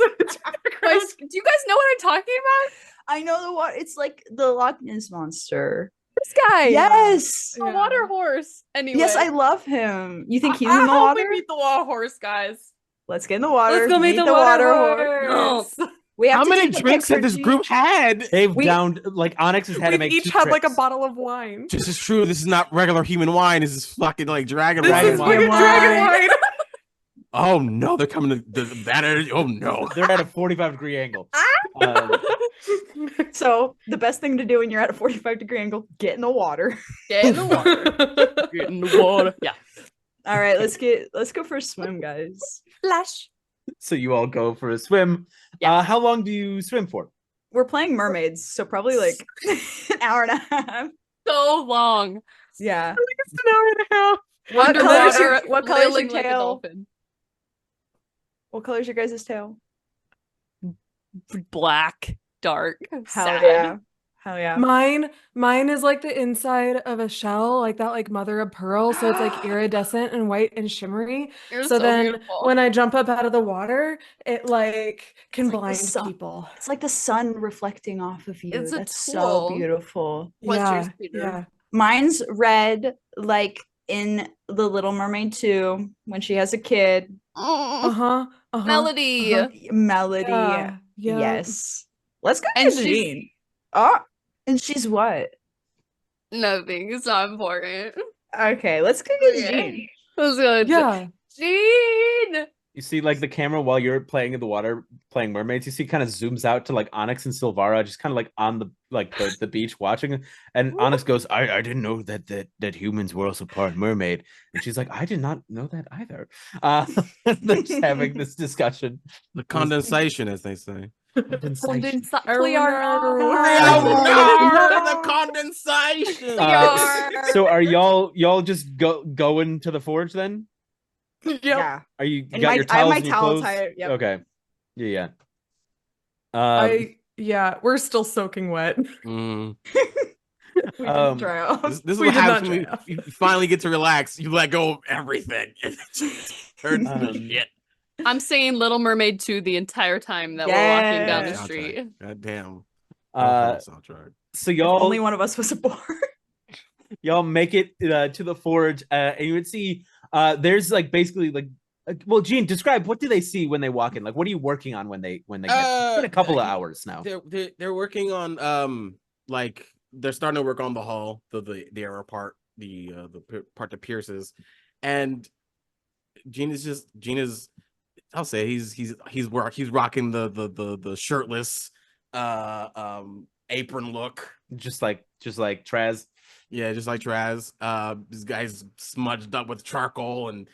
Do you guys know what I'm talking about? I know the water. It's like the Loch Ness monster. This guy. Yes. A water horse. Anyway. Yes, I love him. You think he's I in the hope water? we meet the water horse, guys. Let's get in the water. Let's go meet the water horse. We have How to many take a drinks have picture, this Jeane. group had? They've We- downed like Onyx has had to We've make each two had like a trips. bottle of wine. This is true. This is not regular human wine. This is fucking like dragon This wine. is wine. fucking dragon Wine. wine. Oh no, they're coming to that energy. Oh no. They're at a 45-degree angle. So the best thing to do when you're at a 45-degree angle, get in the water. Get in the water. Get in the water. Yeah. All right, let's go for a swim, guys. Flash. So you all go for a swim. Yeah. How long do you swim for? We're playing mermaids, so probably like an hour and a half. So long. Yeah. It's an hour and a half. What color's your, Underwater, what color's your flailing like a tail? dolphin. What color's your guys' tail? Black, dark, Hell sad. yeah. Hell yeah. Mine is like the inside of a shell, like that, like mother of pearl. So it's like iridescent and white and shimmery. You're So then beautiful. when I jump up out of the water, it like can It's like the blind sun. people. It's like the sun reflecting off of you. It's a That's tool. so beautiful. What's yours, Peter? yeah. Mine's red, like in The Little Mermaid 2, when she has a kid. Oh, Uh-huh. Uh-huh. Melody. uh-huh. Melody. Yeah. Yeah. Yes. Let's go And get she's- Jeane. Oh, and she's what? Nothing. It's not important. Okay, let's go get Okay. Jeane. Let's go. Yeah. Jeane. You see, like the camera while you're playing in the water, playing mermaids. You see, kind of zooms out to like Onyx and Silvara, just kind of like on the beach watching. And Onyx goes, "I didn't know that humans were also part mermaid." And she's like, "I did not know that either." They're just having this discussion. The condensation, as they say. Condensation. We are The condensation. So are y'all just going to the forge then? Yeah. Are you And got my- your I have towels my and your towel clothes? tied, yep. Okay. Yeah. Yeah, we're still soaking wet. Mm. We didn't Um, dry off. This is We what did happens not when try off. you finally get to relax. You let go of everything. And it just turns to Um, shit. I'm singing Little Mermaid 2 the entire time that we're walking down the Yes. street. God damn. So If y'all only one of us was aboard. y'all make it to the forge, and you would see there's like basically like well, Jeane, describe what do they see when they walk in? Like, what are you working on when they get? It's been a couple of hours now. They're working on like they're starting to work on the hull, the arrow part, the part that pierces, and Jeane is I'll say he's rocking the shirtless apron look. Just like Traz. Yeah, just like Traz. This guy's smudged up with charcoal and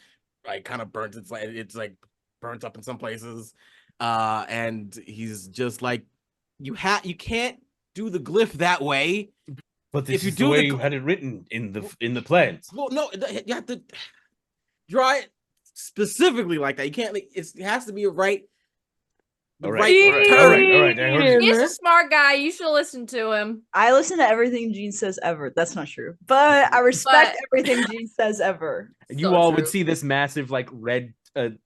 like kind of burnt. It's like burnt up in some places. And he's just like, you can't do the glyph that way. But this If you is do the way the- you had it written in the plans. Well, no, you have to draw it specifically like that. You can't. It has to be right. All right, all right. I heard you. He's a smart guy. You should listen to him. I listen to everything Jeane says ever. That's not true. But I respect But- everything Jeane says ever. You So all true. would see this massive, like red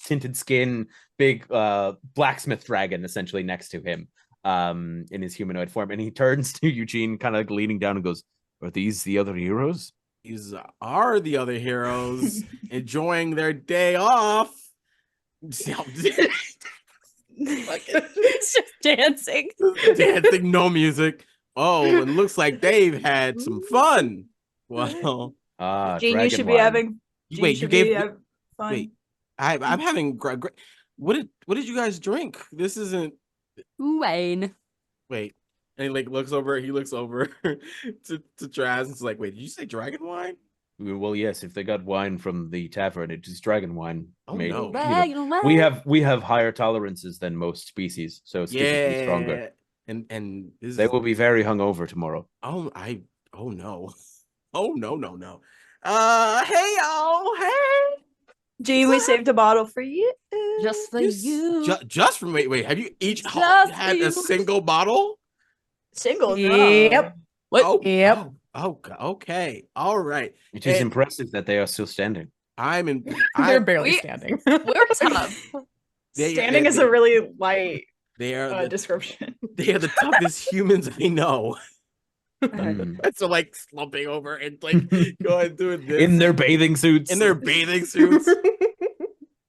tinted skin, big blacksmith dragon essentially next to him, in his humanoid form, and he turns to Eugene, kind of like leaning down, and goes, "Are these the other heroes?" These are the other heroes enjoying their day off. It's just dancing. Dancing, no music. Oh, it looks like they've had some fun. Well, Jeane, you dragon should be wine. having. Jeane wait, you should gave be having fun. wait. I'm having what did you guys drink? This isn't Wayne. wait. And he like looks over to Traz and is like, wait, did you say dragon wine? Well, yes, if they got wine from the tavern, it is dragon wine. Oh, made, no. you know, Dragon wine. we have higher tolerances than most species, so it's typically stronger. And this They is, will be very hungover tomorrow. oh no. Oh no. Hey y'all, hey. Jeane, we saved a bottle for you. Just for You you. just from wait, have you each Just had for a you. single bottle? Single. Yep. What? Oh, Yep. okay. All right. It is And impressive that they are still standing. They're barely We- standing. We're tough. Standing is a really light they are description. they are the toughest humans I know. Mm. So like slumping over and like going doing this In their bathing suits. in their bathing suits.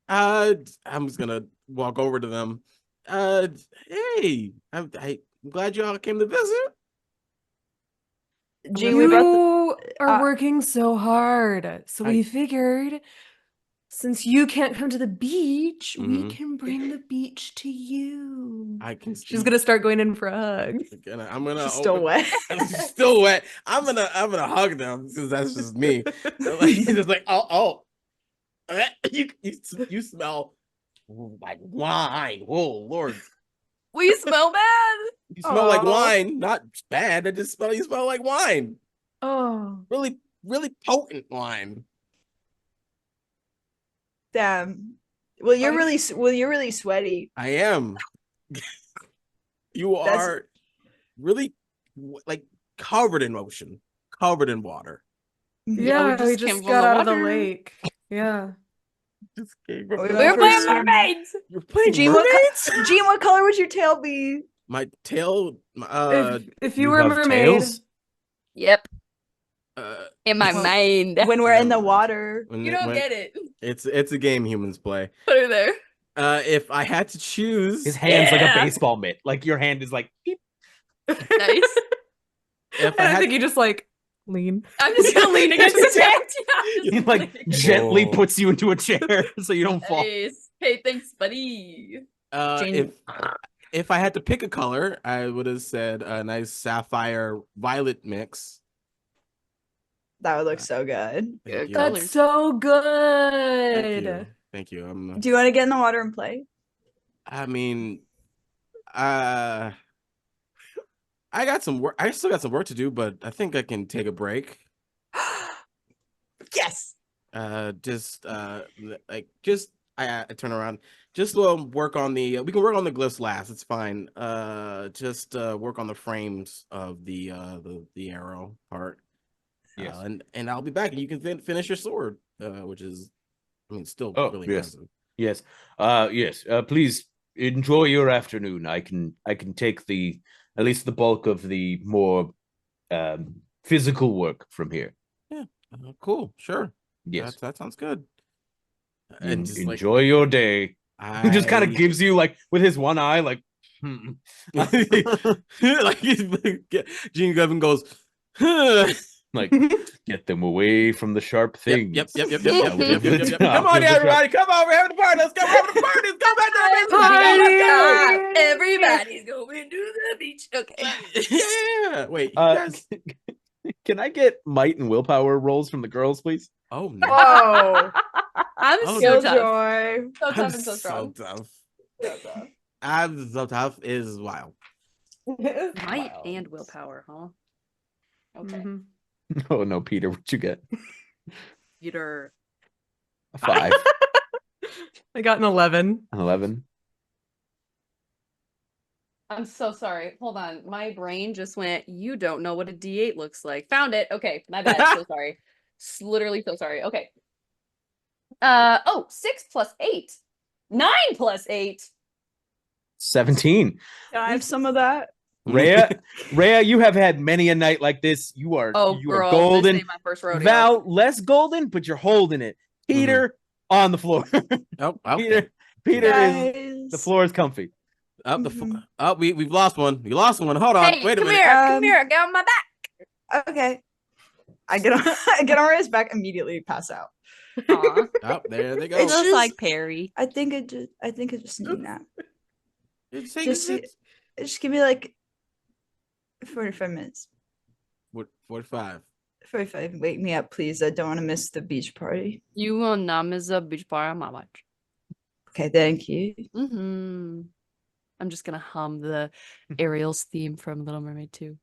I'm just gonna walk over to them. Hey, I'm glad y'all came to visit. Jeane, we brought You are uh, working so hard. So we figured since you can't come to the beach, we Mhm. can bring the beach to you. I can. She's gonna start going in for a hug. I'm gonna. she's still wet. She's still wet. I'm gonna hug them because that's just me. Like, he's just like, oh, you smell like wine. Oh Lord, We smell bad. you smell like Aw. wine. Not bad. I just smell. You smell like wine. Oh. Really, really potent wine. Damn. Well, you're really sweaty. I am. You That's- are really like covered in ocean, covered in water. Yeah, we we just came just from got the out of the we're lake. Yeah. Just came We're from We're for playing some- mermaids. You're playing Jeane, what mermaids? Jeane, what color would your tail be? My tail, If you were a have mermaid, tails? Yep. uh, In my Well, mind. When we're in the Never mind. water. when You it- don't when- get it. It's a game humans play. Put her there. If I had to choose, His hand's like a Yeah. baseball mitt. Like your hand is like beep. Nice. if and I had, think you just like lean. I'm just gonna lean against the tent. He like gently Whoa. puts you into a chair so you don't fall. Nice. Hey, thanks, buddy. Jeane- if I had to pick a color, I would have said a nice sapphire violet mix. That would look so good. Thank you. Colors. That's so Thank good. you. Thank you. Do you want to get in the water and play? I mean, I got some work. I still got some work to do, but I think I can take a break. Yes. I turn around. Just work on the. We can work on the glyphs last. It's fine. Just work on the frames of the arrow part. Yes. And I'll be back, and you can finish your sword, which is, I mean, still Oh, really yes. impressive. Yes. Yes. Please enjoy your afternoon. I can take at least the bulk of the more physical work from here. Cool. Sure. Yes. That sounds good. And just, like, enjoy your day. He just kind of I- gives you like with his one eye, like like Jeane Gavin goes, huh. like get them away from the sharp things. Yep. Yep. Come on, everybody. Come on. We're having a party. Let's go. We're having a party. Let's go back to the base. Party! Everybody's going to the beach. Okay. Yeah. Wait. You guys... Can I get might and willpower rolls from the girls, please? Oh no. Whoa. I'm Oh, so tough. Killjoy. So I'm tough and so strong. tough. I'm so tough is wild. Might and willpower, huh? Okay. Mhm. Oh no, Peter, what'd you get? Peter. A 5, I got an 11. an 11. I'm so sorry. Hold on. My brain just went, you don't know what a D8 looks like. Found it. Okay. My bad. So sorry. Literally so sorry. Okay. 6 plus 8. 9 plus 8. 17. Can I have some of that? Rhea, you have had many a night like this. You are Oh, you girl. are golden. This ain't my first rodeo. Val, less golden, but you're holding it. Peter on the floor. Oh, okay. Peter is Guys. the floor is comfy. Up the Mhm. oh, we've lost one. We lost one. Hold on. Hey, Wait a come minute. here. Come Um, here. Get on my back. Okay. I get on I get on Rhea's back, immediately pass out. Aw. Oh, there they go. It's Just just- like Perry. I think it just need that. It's Just give me like 45 minutes. 45. 45. Wake me up, please. I don't want to miss the beach party. You will not miss a beach party on my watch. Okay, thank you. I'm just gonna hum the Ariel's theme from Little Mermaid 2.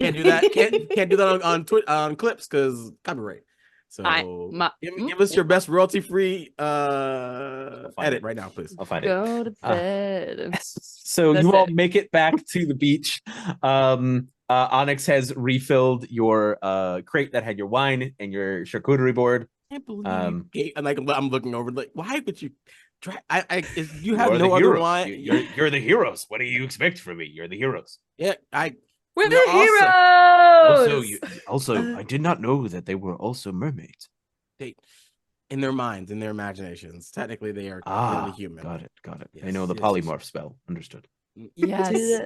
Can't do that. Can't do that on clips because copyright. So give us your best royalty-free edit right now, please. I'll find it. Go to bed. So That's you all it. make it back to the beach. Onyx has refilled your crate that had your wine and your charcuterie board. I can't believe I'm looking over like, why would you try? You have You're no the other heroes. wine. You're the heroes. What do you expect from me? You're the heroes. Yeah, We're You're the heroes. Also, I did not know that they were also mermaids. They, in their minds, in their imaginations, technically they are clearly human. Got it. Yes, They know the yes, polymorph spell. Understood. Yes.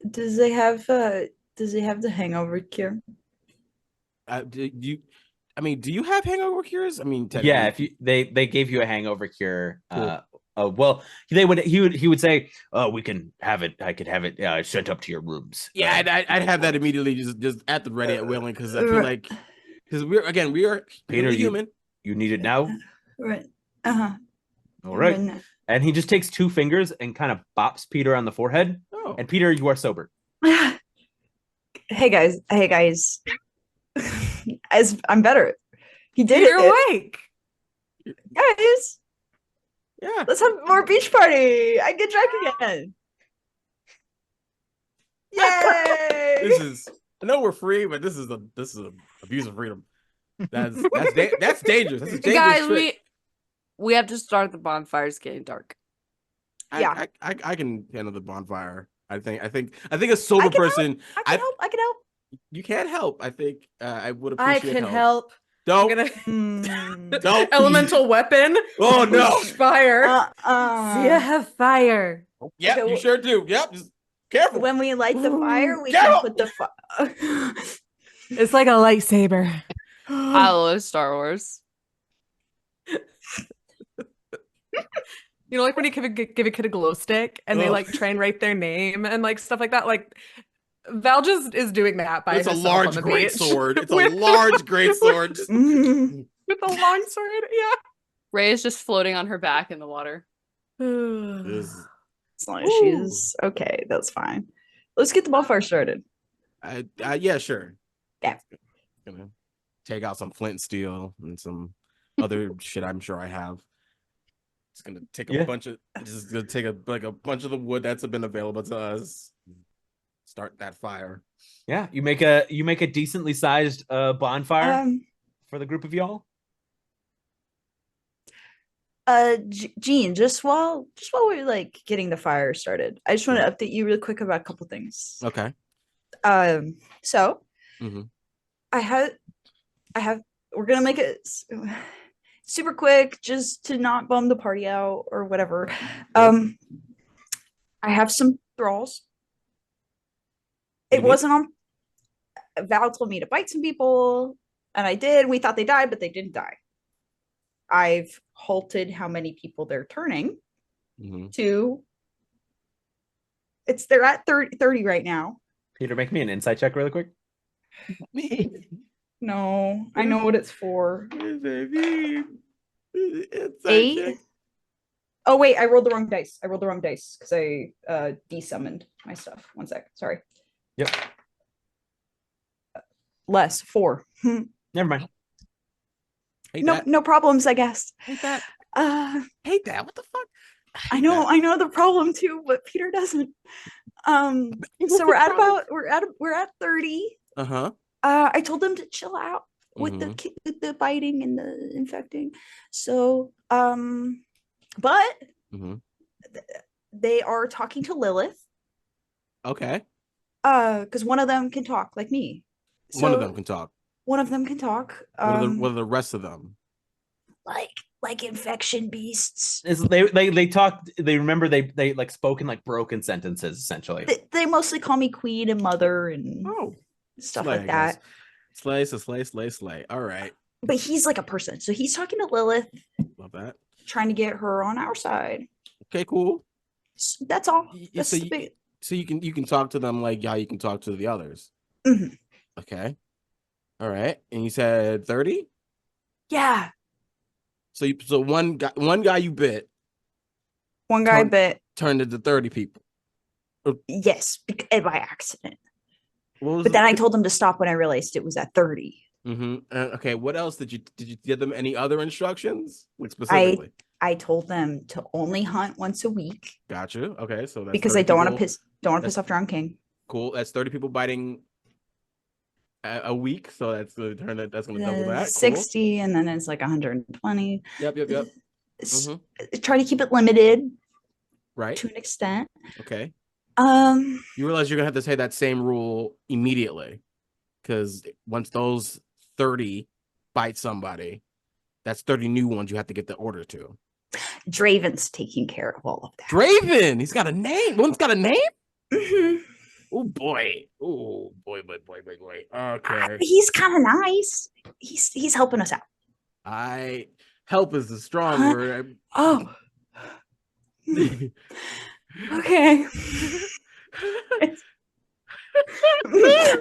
Does they have the hangover cure? Do you have hangover cures? I mean, Yeah, technically, if they gave you a hangover cure. Cool. Well, he would say, "Oh, we can have it. I could have it sent up to your rooms." yeah, I'd have that immediately, just at the ready at Whaling, because I feel like we are Peter, human. You need it now. Right. All right. And he just takes 2 fingers and kind of bops Peter on the forehead. Oh, And Peter, you are sober. Hey guys. As I'm better. He did You're it. awake. Guys, yeah. let's have more beach party. I get drunk again. Yay! I know we're free, but this is abuse of freedom. That's dangerous. That's a dangerous Guys, trick. we have to start the bonfires getting dark. Yeah. I can handle the bonfire. I think a sober person. I can help. You can't help. I think I would appreciate. I can help. Don't. I'm gonna Don't. elemental weapon. Oh no! Fire. See, I have fire. Yep, Okay, you sure do. Yep, just careful. When we light the fire, we Careful! can put the fire. It's like a lightsaber. I love Star Wars. You know, like when you give a kid a glow stick and they like try and write their name and like stuff like that. Like Val just is doing that by It's a herself large on the great beach. sword. It's a large great sword. Just... With a long sword. Yeah. Ray is just floating on her back in the water. This- As long as she's okay, that's fine. Let's get the bonfire started. yeah, sure. Yeah. Gonna take out some flint and steel and some other shit I'm sure I have. It's gonna take a bunch of a bunch of the wood that's been available to us. Start that fire. Yeah, you make a decently sized bonfire for the group of y'all. Jeane, just while we're like getting the fire started, I just want to update you real quick about a couple things. Okay. So Mhm. I have we're gonna make it super quick just to not bum the party out or whatever. I have some thralls. It wasn't on. Val told me to bite some people, and I did. We thought they died, but they didn't die. I've halted how many people they're turning to. They're at 30 right now. Peter, make me an insight check really quick. No, I know what it's for. 8. Oh wait, I rolled the wrong dice. Because I desummoned my stuff. 1 sec. Sorry. Yep. Less 4. Never mind. No problems, I guess. Hate that. Hate that. What the fuck? I know the problem too, but Peter doesn't. So we're at 30. Uh-huh. I told them to chill out with the biting and the infecting. So but they are talking to Lilith. Okay. Because one of them can talk like me. So one of them can talk. One of them can talk. What are the rest of them? Like infection beasts. They talked. They remember they like spoke in like broken sentences essentially. They mostly call me queen and mother and stuff Slay, like that. Slay. All right. But he's like a person, so he's talking to Lilith. Love that. Trying to get her on our side. Okay, cool. That's all. So you can talk to them like how you can talk to the others. Mhm. Okay. All right. And you said 30? Yeah. So one guy you bit One guy bit. turned into 30 people. Yes, by accident. What was But then I told him to stop when I realized it was at 30. Okay. What else did you give them any other instructions? Like specifically? I told them to only hunt once a week. Gotcha. Okay. So that's because 30 I don't want to people. piss off Drown King. Cool. That's 30 people biting a week. So that's going to double that. 60, cool. And then it's like 120. Yep. Try to keep it limited. Right. To an extent. Okay. You realize you're gonna have to say that same rule immediately, because once those 30 bite somebody, that's 30 new ones you have to get the order to. Draven's taking care of all of that. Draven, he's got a name. One's got a name. Mm-hmm. Oh boy. Okay. He's kind of nice. He's helping us out. Help is the strong word. Oh. Okay.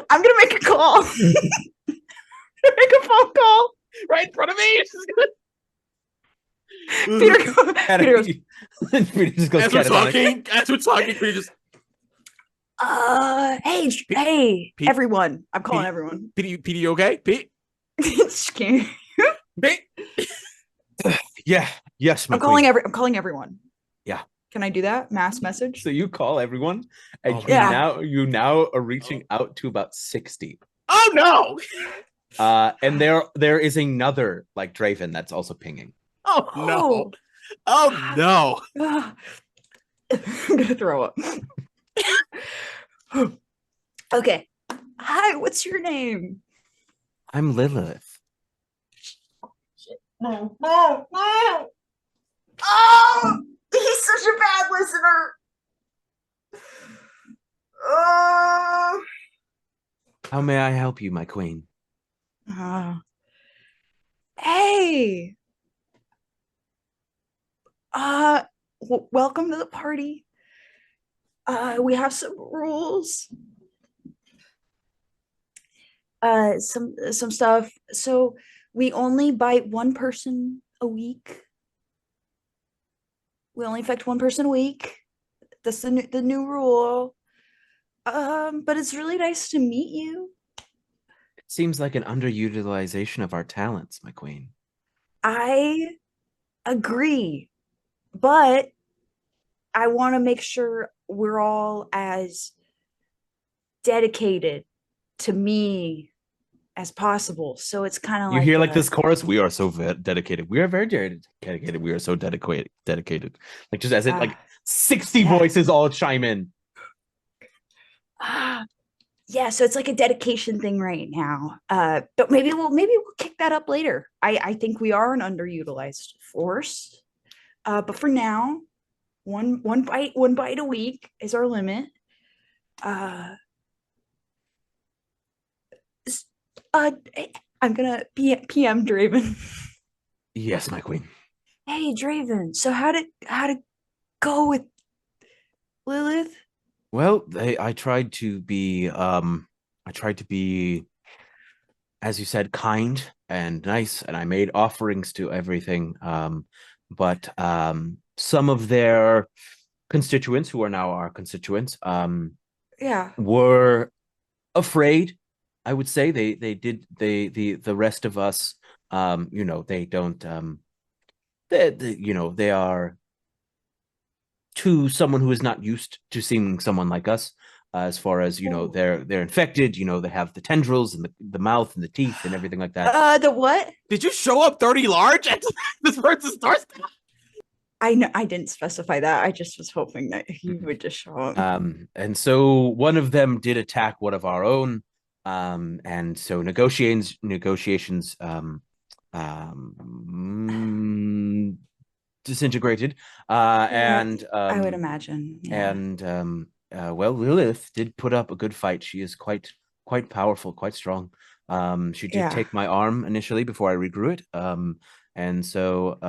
I'm gonna make a call. Make a phone call right in front of me. Peter goes. Peter just goes as we're talking, Peter just. Hey, Pete, everyone! I'm calling everyone. Pete, you okay? Pete. Pete. Yeah. Yes. I'm calling everyone. Yeah. Can I do that? Mass message. So you call everyone, and you now are reaching out to about 60. Oh no! And there is another like Draven that's also pinging. Oh no! Oh no! I'm gonna throw up. Okay. Hi. What's your name? I'm Lilith. No. Oh, he's such a bad listener. How may I help you, my queen? Hey. Welcome to the party. We have some rules. Some stuff. So we only bite one person a week. We only infect one person a week. That's the new rule. But it's really nice to meet you. It seems like an underutilization of our talents, my queen. I agree, but I want to make sure we're all as dedicated to me as possible. So it's kind of you like hear like this chorus. We are so dedicated. We are very dedicated. We are so dedicated. Like just as it like 60 voices all chime in. Yeah, so it's like a dedication thing right now. But maybe we'll kick that up later. I think we are an underutilized force. But for now, one bite a week is our limit. I'm gonna PM Draven. Yes, my queen. Hey Draven, so how to go with Lilith? Well, I tried to be as you said, kind and nice, and I made offerings to everything. But some of their constituents, who are now our constituents, were afraid. I would say the rest of us, they don't, they are, to someone who is not used to seeing someone like us, as far as they're infected, they have the tendrils and the mouth and the teeth and everything like that. The what? Did you show up 30 large at this person's doorstep? I know I didn't specify that. I just was hoping that he would just show up. And so one of them did attack one of our own, and so negotiations disintegrated. And I would imagine. Yeah. And well, Lilith did put up a good fight. She is quite powerful, quite strong. She did take my arm initially before I regrew it. And so,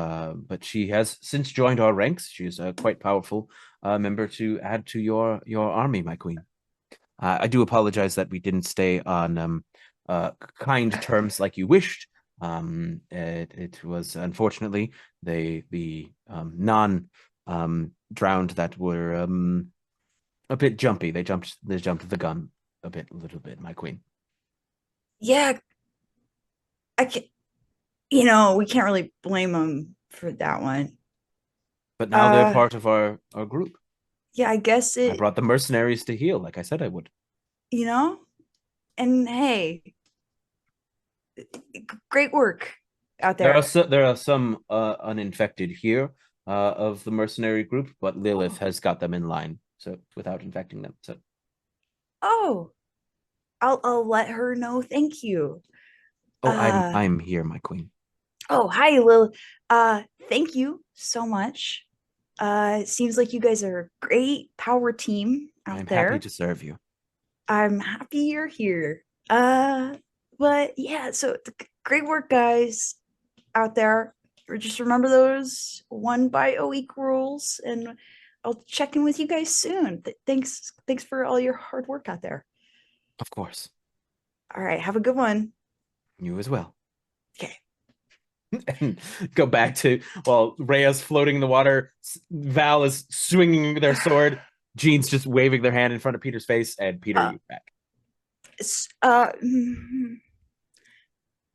but she has since joined our ranks. She's a quite powerful member to add to your army, my queen. I do apologize that we didn't stay on kind terms like you wished. It was unfortunately the non drowned that were a bit jumpy. They jumped the gun a little bit, my queen. Yeah, I can. We can't really blame them for that one. But now they're part of our group. Yeah, I guess I brought the mercenaries to heal, like I said I would. And hey, great work out there. There are some uninfected here of the mercenary group, but Lilith has got them in line, so without infecting them. So, I'll let her know. Thank you. I'm here, my queen. Oh, hi, Lil. Thank you so much. It seems like you guys are a great power team out there. I'm happy to serve you. I'm happy you're here. But yeah, so great work, guys, out there. Just remember those 1 bite a week rules, and I'll check in with you guys soon. Thanks for all your hard work out there. Of course. All right, have a good one. You as well. Okay. And go back to Rhea's floating in the water. Val is swinging their sword. Jeane's just waving their hand in front of Peter's face, and Peter, you back.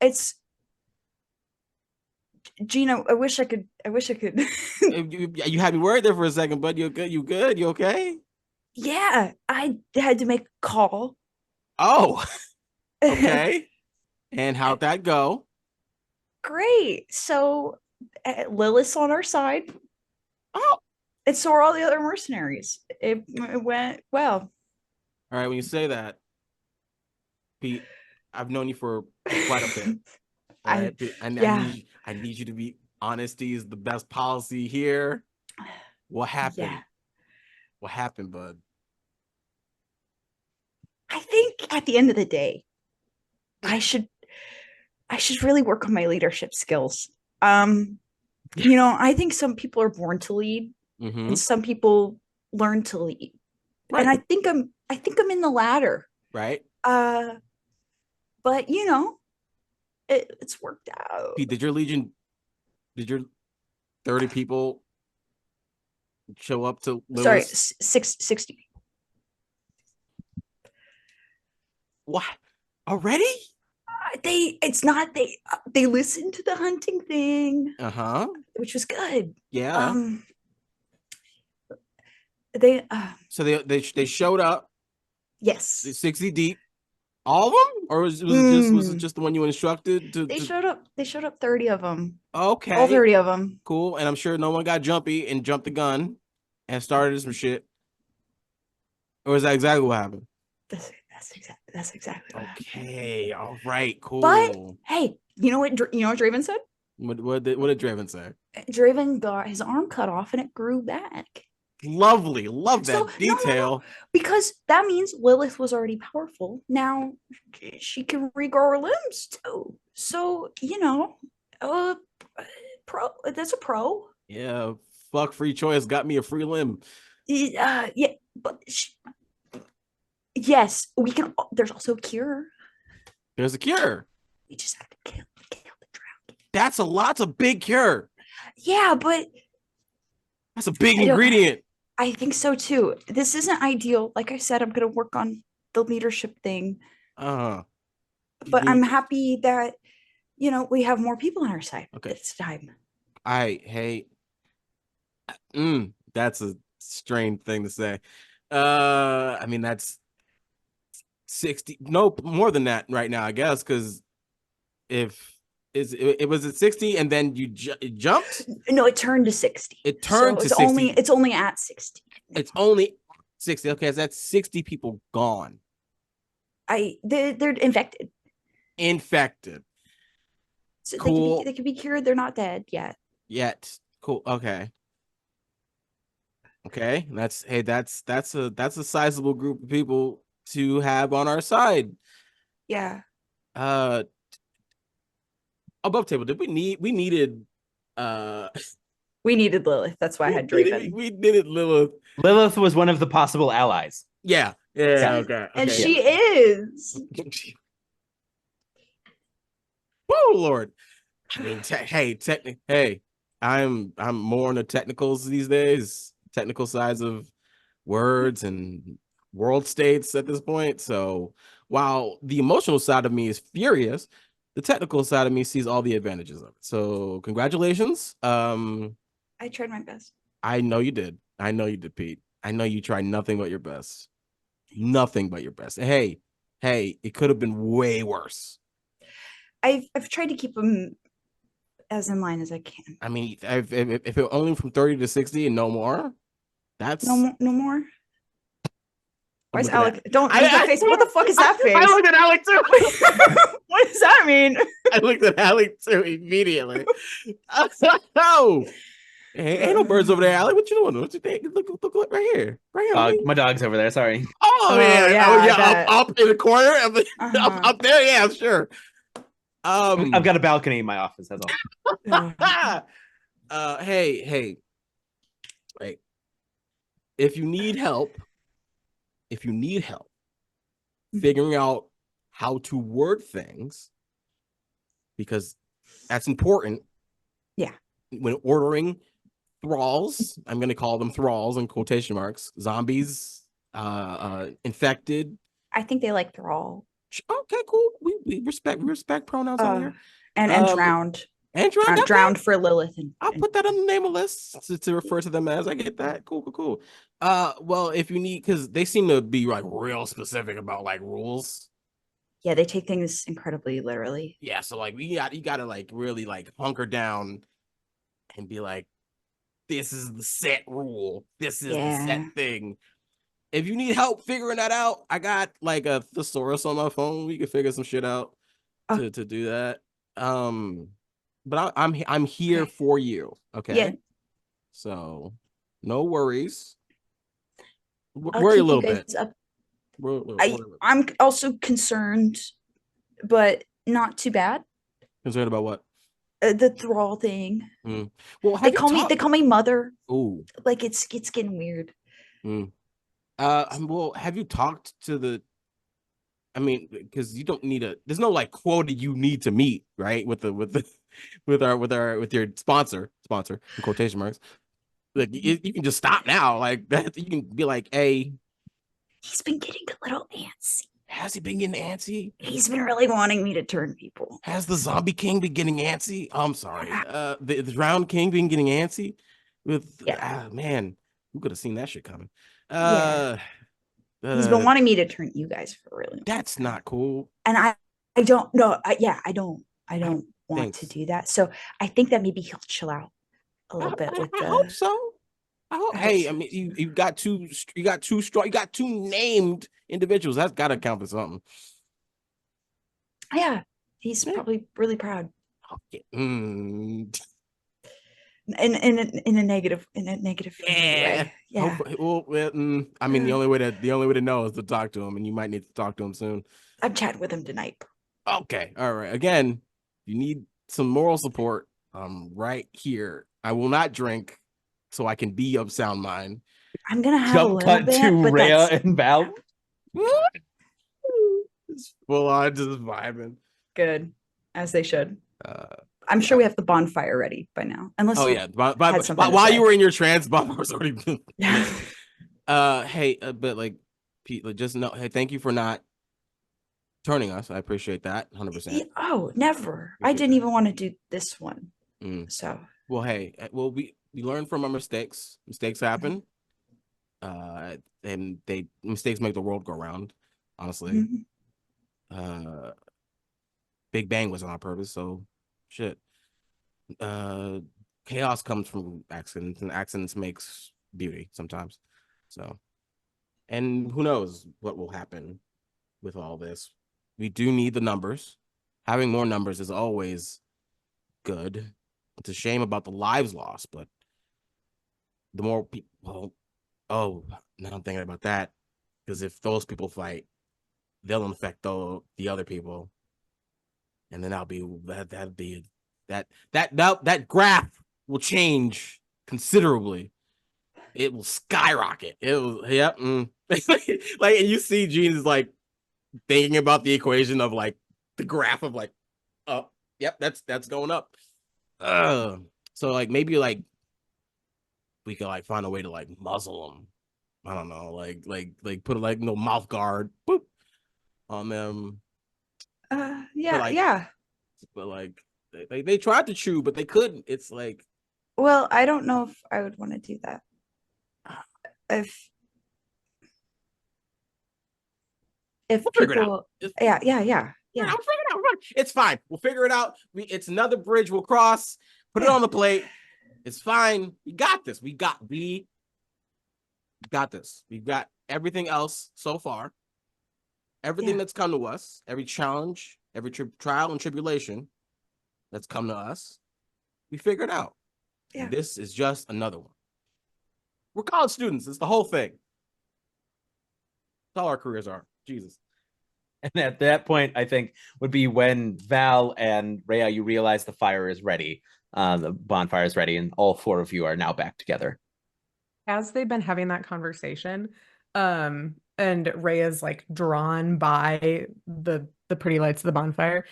It's Jeane. I wish I could. You had me worried there for a second, bud. You good? You okay? Yeah, I had to make a call. Oh, okay. And how'd that go? Great. So Lilith's on our side. Oh. And so are all the other mercenaries. It went well. All right, when you say that, Pete, I've known you for quite a bit. All right, I need you to be honesty is the best policy here. What happened? Yeah. What happened, bud? I think at the end of the day, I should really work on my leadership skills. I think some people are born to lead, and some people learn to lead. Right. And I think I'm in the latter. Right. But it's worked out. Pete, did your 30 people show up to Lilith? Sorry, 60. What? Already? They listened to the hunting thing. Which was good. Yeah. So they showed up. Yes. 60 deep. All of them? Or was it just the one you instructed to? They showed up 30 of them. Okay. All 30 of them. Cool. And I'm sure no one got jumpy and jumped the gun and started some shit. Or is that exactly what happened? That's exactly what happened. Okay. All right. Cool. But hey, you know what Draven said? What did Draven say? Draven got his arm cut off and it grew back. Lovely. Love that detail. No. Because that means Lilith was already powerful. Now she can regrow her limbs too. So, that's a pro. Yeah. Fuck free choice. Got me a free limb. Yeah, but yes, we can. There's also a cure. There's a cure. We just have to kill the drown. That's a big cure. Yeah, but that's a big ingredient. I think so too. This isn't ideal. Like I said, I'm gonna work on the leadership thing. But I'm happy that we have more people on our side this time. That's a strange thing to say. I mean, that's 60. No, more than that right now, I guess, because it was at 60 and then it jumped. No, it turned to 60. It turned to 60. It's only at 60. It's only 60. Okay, so that's 60 people gone. They're infected. So cool. They can be cured. They're not dead yet. Cool. Okay. That's a sizable group of people to have on our side. Yeah. above table. Did we needed We needed Lilith. That's why I had Draven. we needed Lilith. Lilith was one of the possible allies. Yeah. Okay. And she is. Oh Lord. I mean, hey, I'm more on the technicals these days, technical sides of words and world states at this point. So while the emotional side of me is furious, the technical side of me sees all the advantages of it. So congratulations. I tried my best. I know you did. I know you did, Pete. I know you tried nothing but your best. Nothing but your best. Hey, it could have been way worse. I've tried to keep them as in line as I can. I mean, if it only from 30 to 60 and no more, that's no more. Where's looking Alec? Don't make that face. What the fuck is that face? I looked at Alec too. What does that mean? I looked at Alec too immediately. Oh, hey, ain't no birds over there, Alec. What you doing? What you think? Look right here. Homie. My dog's over there. Sorry. Oh yeah, up in the corner, up there. Yeah, sure. I've got a balcony in my office. That's all. Hey. If you need help figuring out how to word things, because that's important. Yeah. When ordering thralls, I'm going to call them thralls in quotation marks, zombies, infected. I think they like thrall. Okay, cool. We respect pronouns on here. And drowned. And drowned. Drowned for Lilith. I'll put that on the name of list to refer to them as. I get that. Cool. Well, if you need, because they seem to be like real specific about like rules. Yeah, they take things incredibly literally. Yeah, so like you gotta like really like hunker down and be like, this is the set rule. This is the set thing. If you need help figuring that out, I got like a thesaurus on my phone. We can figure some shit out to do that. But I'm here for you. Okay. Yeah. So no worries. Worry a little bit. I'm also concerned, but not too bad. Concerned about what? The thrall thing. Well, they call me mother. Ooh. Like it's getting weird. Well, have you talked to the? I mean, because you don't need there's no like quota you need to meet, right? With your sponsor in quotation marks. Like you can just stop now, like that. You can be like, hey, he's been getting a little antsy. Has he been getting antsy? He's been really wanting me to turn people. Has the zombie king been getting antsy? Oh, I'm sorry. The drowned king been getting antsy with man, who could have seen that shit coming? He's been wanting me to turn you guys for really long. That's not cool. And I don't know. I don't want to do that. So I think that maybe he'll chill out a little bit with I hope so. Hey, I mean, you got two named individuals. That's got to count for something. Yeah, he's probably really proud. Okay. In a negative way. Yeah. Well, I mean, the only way to know is to talk to him, and you might need to talk to him soon. I'm chatting with him tonight. Okay. All right. Again, you need some moral support. Right here. I will not drink, so I can be of sound mind. I'm gonna have a little bit, to Rehya and Val. It's full on just vibing. Good, as they should. I'm sure we have the bonfire ready by now. Unless while you were in your trance, bonfire was already been. Hey, but like Pete, just know, hey, thank you for not turning us. I appreciate that 100%. Oh, never. I didn't even want to do this one. So well, hey, we learn from our mistakes. Mistakes happen. And mistakes make the world go round, honestly. Big Bang was on purpose, so shit. Chaos comes from accidents, and accidents makes beauty sometimes. So, and who knows what will happen with all this. We do need the numbers. Having more numbers is always good. It's a shame about the lives lost, but the more people, now I'm thinking about that, because if those people fight, they'll infect the other people. and then that graph will change considerably. It will skyrocket. It will, yep. Like, and you see Jeane is like thinking about the equation of like the graph of like, oh, yep, that's going up. So like maybe like we could like find a way to like muzzle them. I don't know, like put like no mouth guard, boop, on them. Yeah, But like, yeah. but like they tried to chew, but they couldn't. It's like, Well, I don't know if I would want to do that. If we'll figure it out. people, It's, yeah. I'll figure it out. It's fine. We'll figure it out. It's another bridge we'll cross. Put it on the plate. It's fine. We got this. We got this. We've got everything else so far. Everything that's come to us, every challenge, every trial and tribulation that's come to us, we figured out. Yeah. And this is just another one. We're college students. It's the whole thing. That's all our careers are. Jesus. And at that point, I think would be when Val and Rhea, you realize the fire is ready. The bonfire is ready, and all four of you are now back together. As they've been having that conversation, and Rhea's like drawn by the pretty lights of the bonfire,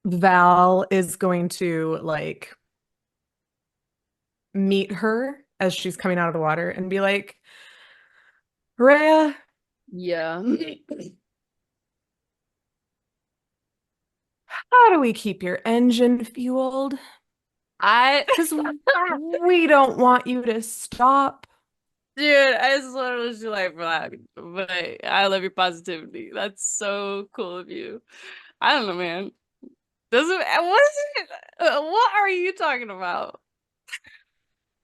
Val is going to like meet her as she's coming out of the water and be like, Rhea, Yeah. how do we keep your engine fueled? Because we don't want you to stop. Dude, I just want to wish you life for that. But I love your positivity. That's so cool of you. I don't know, man. What is it? What are you talking about?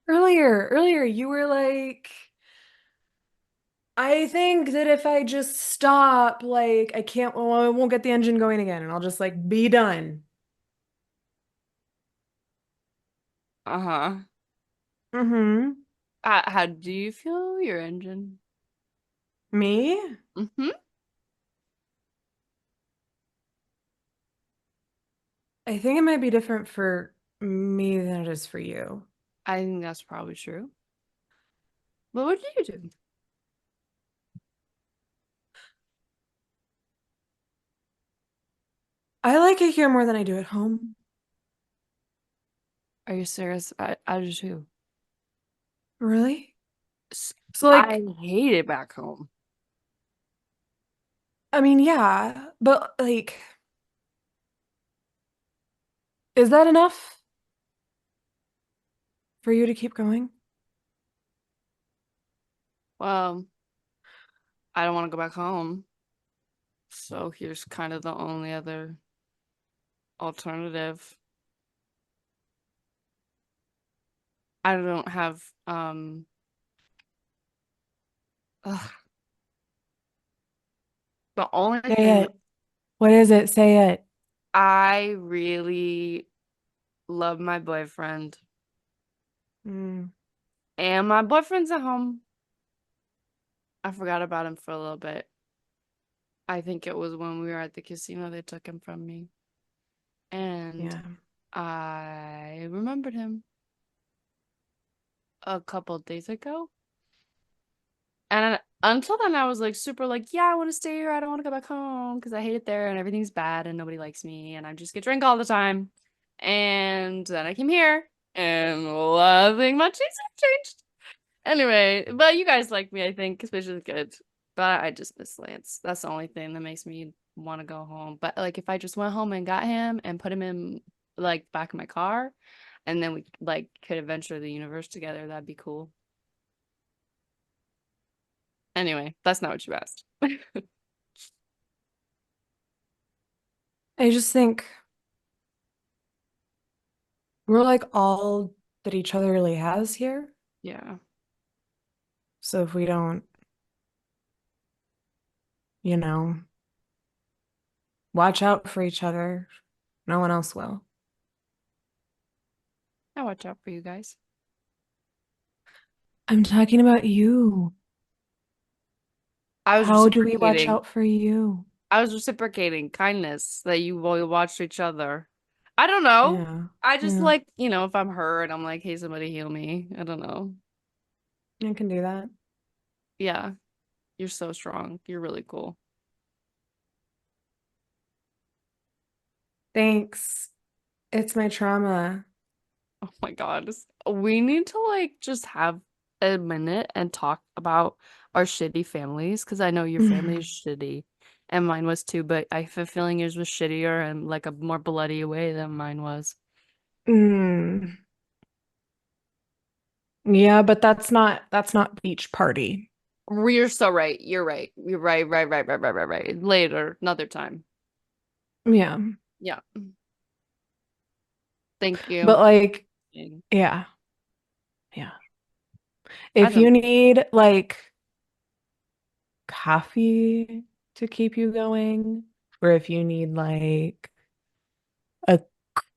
Earlier, you were like, I think that if I just stop, like, I won't get the engine going again, and I'll just like be done. Uh-huh. Mm-hmm. How do you feel your engine? Me? Mm-hmm. I think it might be different for me than it is for you. I think that's probably true. But what do you do? I like it here more than I do at home. Are you serious? I do too. Really? So like, I hate it back home. I mean, yeah, but like, is that enough for you to keep going? Well, I don't want to go back home. So here's kind of the only other alternative. I don't have ugh. The only Say thing it. What is it? Say it. I really love my boyfriend. Mm. And my boyfriend's at home. I forgot about him for a little bit. I think it was when we were at the casino they took him from me. And Yeah. I remembered him a couple days ago. And until then, I was like super like, yeah, I want to stay here. I don't want to go back home because I hate it there and everything's bad and nobody likes me and I just get drunk all the time. And then I came here and nothing much has changed. Anyway, but you guys like me, I think, especially good. But I just miss Lance. That's the only thing that makes me want to go home. But like, if I just went home and got him and put him in like back of my car, and then we like could adventure the universe together, that'd be cool. Anyway, that's not what you asked. I just think we're like all that each other really has here. Yeah. So if we don't, you know, watch out for each other, no one else will. I watch out for you guys. I'm talking about you. I was How do we watch reciprocating. out for you? I was reciprocating kindness that you watched each other. I don't know. Yeah. I just Yeah. like, if I'm hurt, I'm like, hey, somebody heal me. I don't know. I can do that. Yeah. You're so strong. You're really cool. Thanks. It's my trauma. Oh my God. We need to like just have a minute and talk about our shitty families because I know your family is shitty and mine was too, but I have a feeling yours was shittier and like a more bloody way than mine was. Mm. Yeah, but that's not beach party. You're so right. You're right. You're right. Right. Later, another time. Yeah. Yeah. Thank you. But like, yeah. If you need like coffee to keep you going, or if you need like a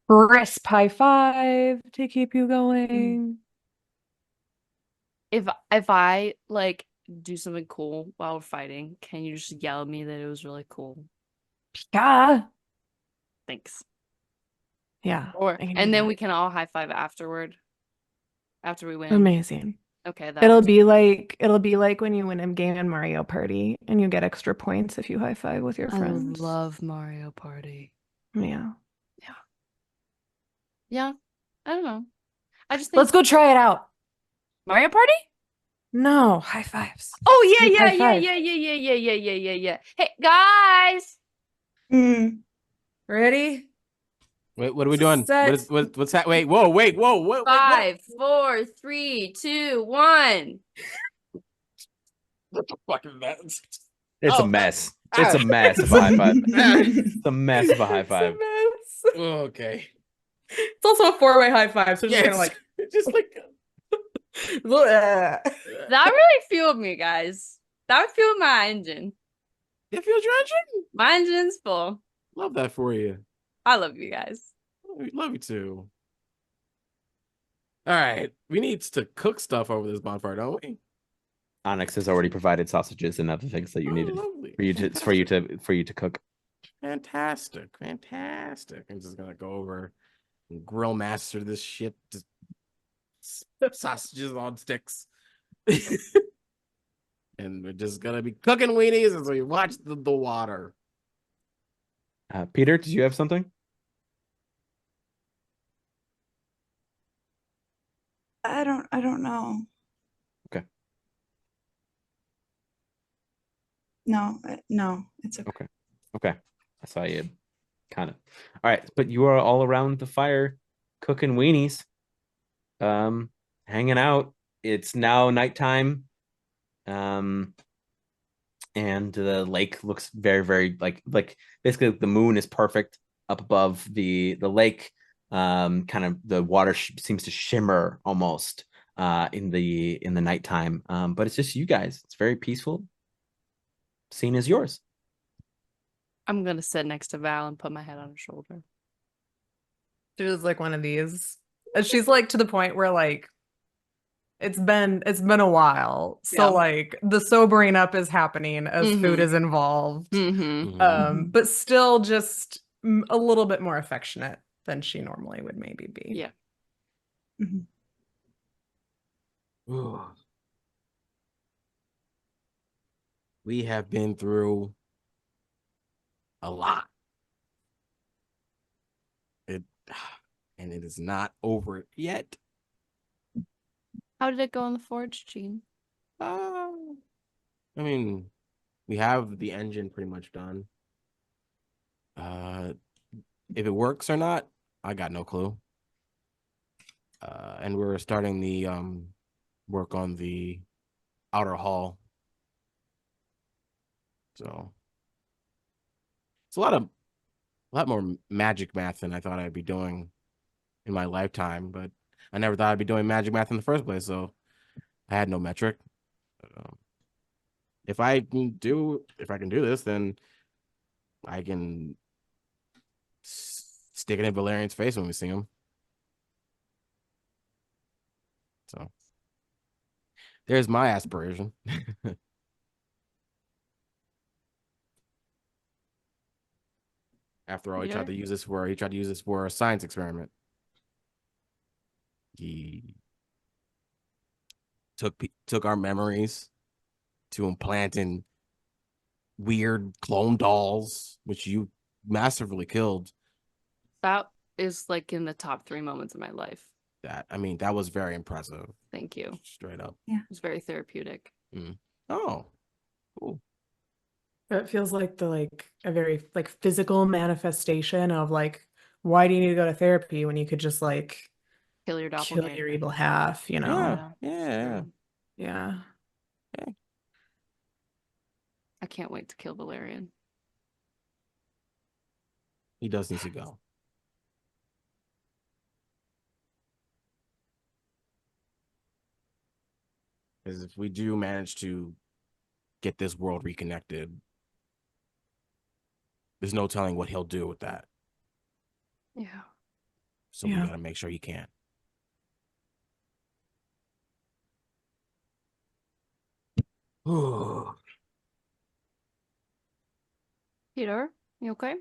crisp high five to keep you going. If I like do something cool while we're fighting, can you just yell at me that it was really cool? Yeah. Thanks. Yeah. And then we can all high five afterward. After we win. Amazing. Okay, It'll be like when you win a game in Mario Party and you get extra points if you high five with your friends. I love Mario Party. Yeah. Yeah. I don't know. I just think Let's go try it out. Mario Party? No, high fives. Oh yeah, Group yeah, high yeah, five. yeah. Hey guys. Ready? Wait, what are we doing? Set. What's that? Wait, whoa, wait. 5, 4, 3, 2, 1. What the fuck is that? It's a mess. It's a mess of a high five. It's a mess of a high five. Okay. It's also a 4-way high five, so just kind of like just like That really fueled me, guys. That fueled my engine. It fuels your engine? My engine's full. Love that for you. I love you guys. We love you too. All right. We need to cook stuff over this bonfire, don't we? Onyx has already provided sausages and other things that you needed for you to cook. Fantastic. I'm just gonna go over and grill master this shit. Just sausages on sticks. And we're just gonna be cooking weenies as we watch the water. Peter, did you have something? I don't know. Okay. No, it's okay. Okay. I saw you kind of. All right, but you are all around the fire cooking weenies. Hanging out. It's now nighttime. And the lake looks very, very like basically the moon is perfect up above the lake. Kind of the water seems to shimmer almost in the nighttime. But it's just you guys. It's very peaceful. Scene is yours. I'm gonna sit next to Val and put my head on her shoulder. She was like one of these. And she's like to the point where like it's been a while. So like the sobering up is happening as food is involved. But still just a little bit more affectionate than she normally would maybe be. Yeah. We have been through a lot. And it is not over yet. How did it go in the forge, Jeane? I mean, we have the engine pretty much done. If it works or not, I got no clue. And we're starting the work on the outer hull. So it's a lot more magic math than I thought I'd be doing in my lifetime, but I never thought I'd be doing magic math in the first place, so I had no metric. If I can do this, then I can stick it in Valerian's face when we see him. So there's my aspiration. After all, he Yeah. tried to use this for a science experiment. He took our memories to implant in weird clone dolls, which you masterfully killed. That is like in the top 3 moments of my life. That was very impressive. Thank you. Straight up. Yeah. It was very therapeutic. Oh, cool. It feels like a very like physical manifestation of like, why do you need to go to therapy when you could just like Kill your kill doppelganger. your evil half, you know? Yeah. Yeah. I can't wait to kill Valerian. He does need to go. Because if we do manage to get this world reconnected, there's no telling what he'll do with that. Yeah. So we gotta make sure he can't. Peter, you okay?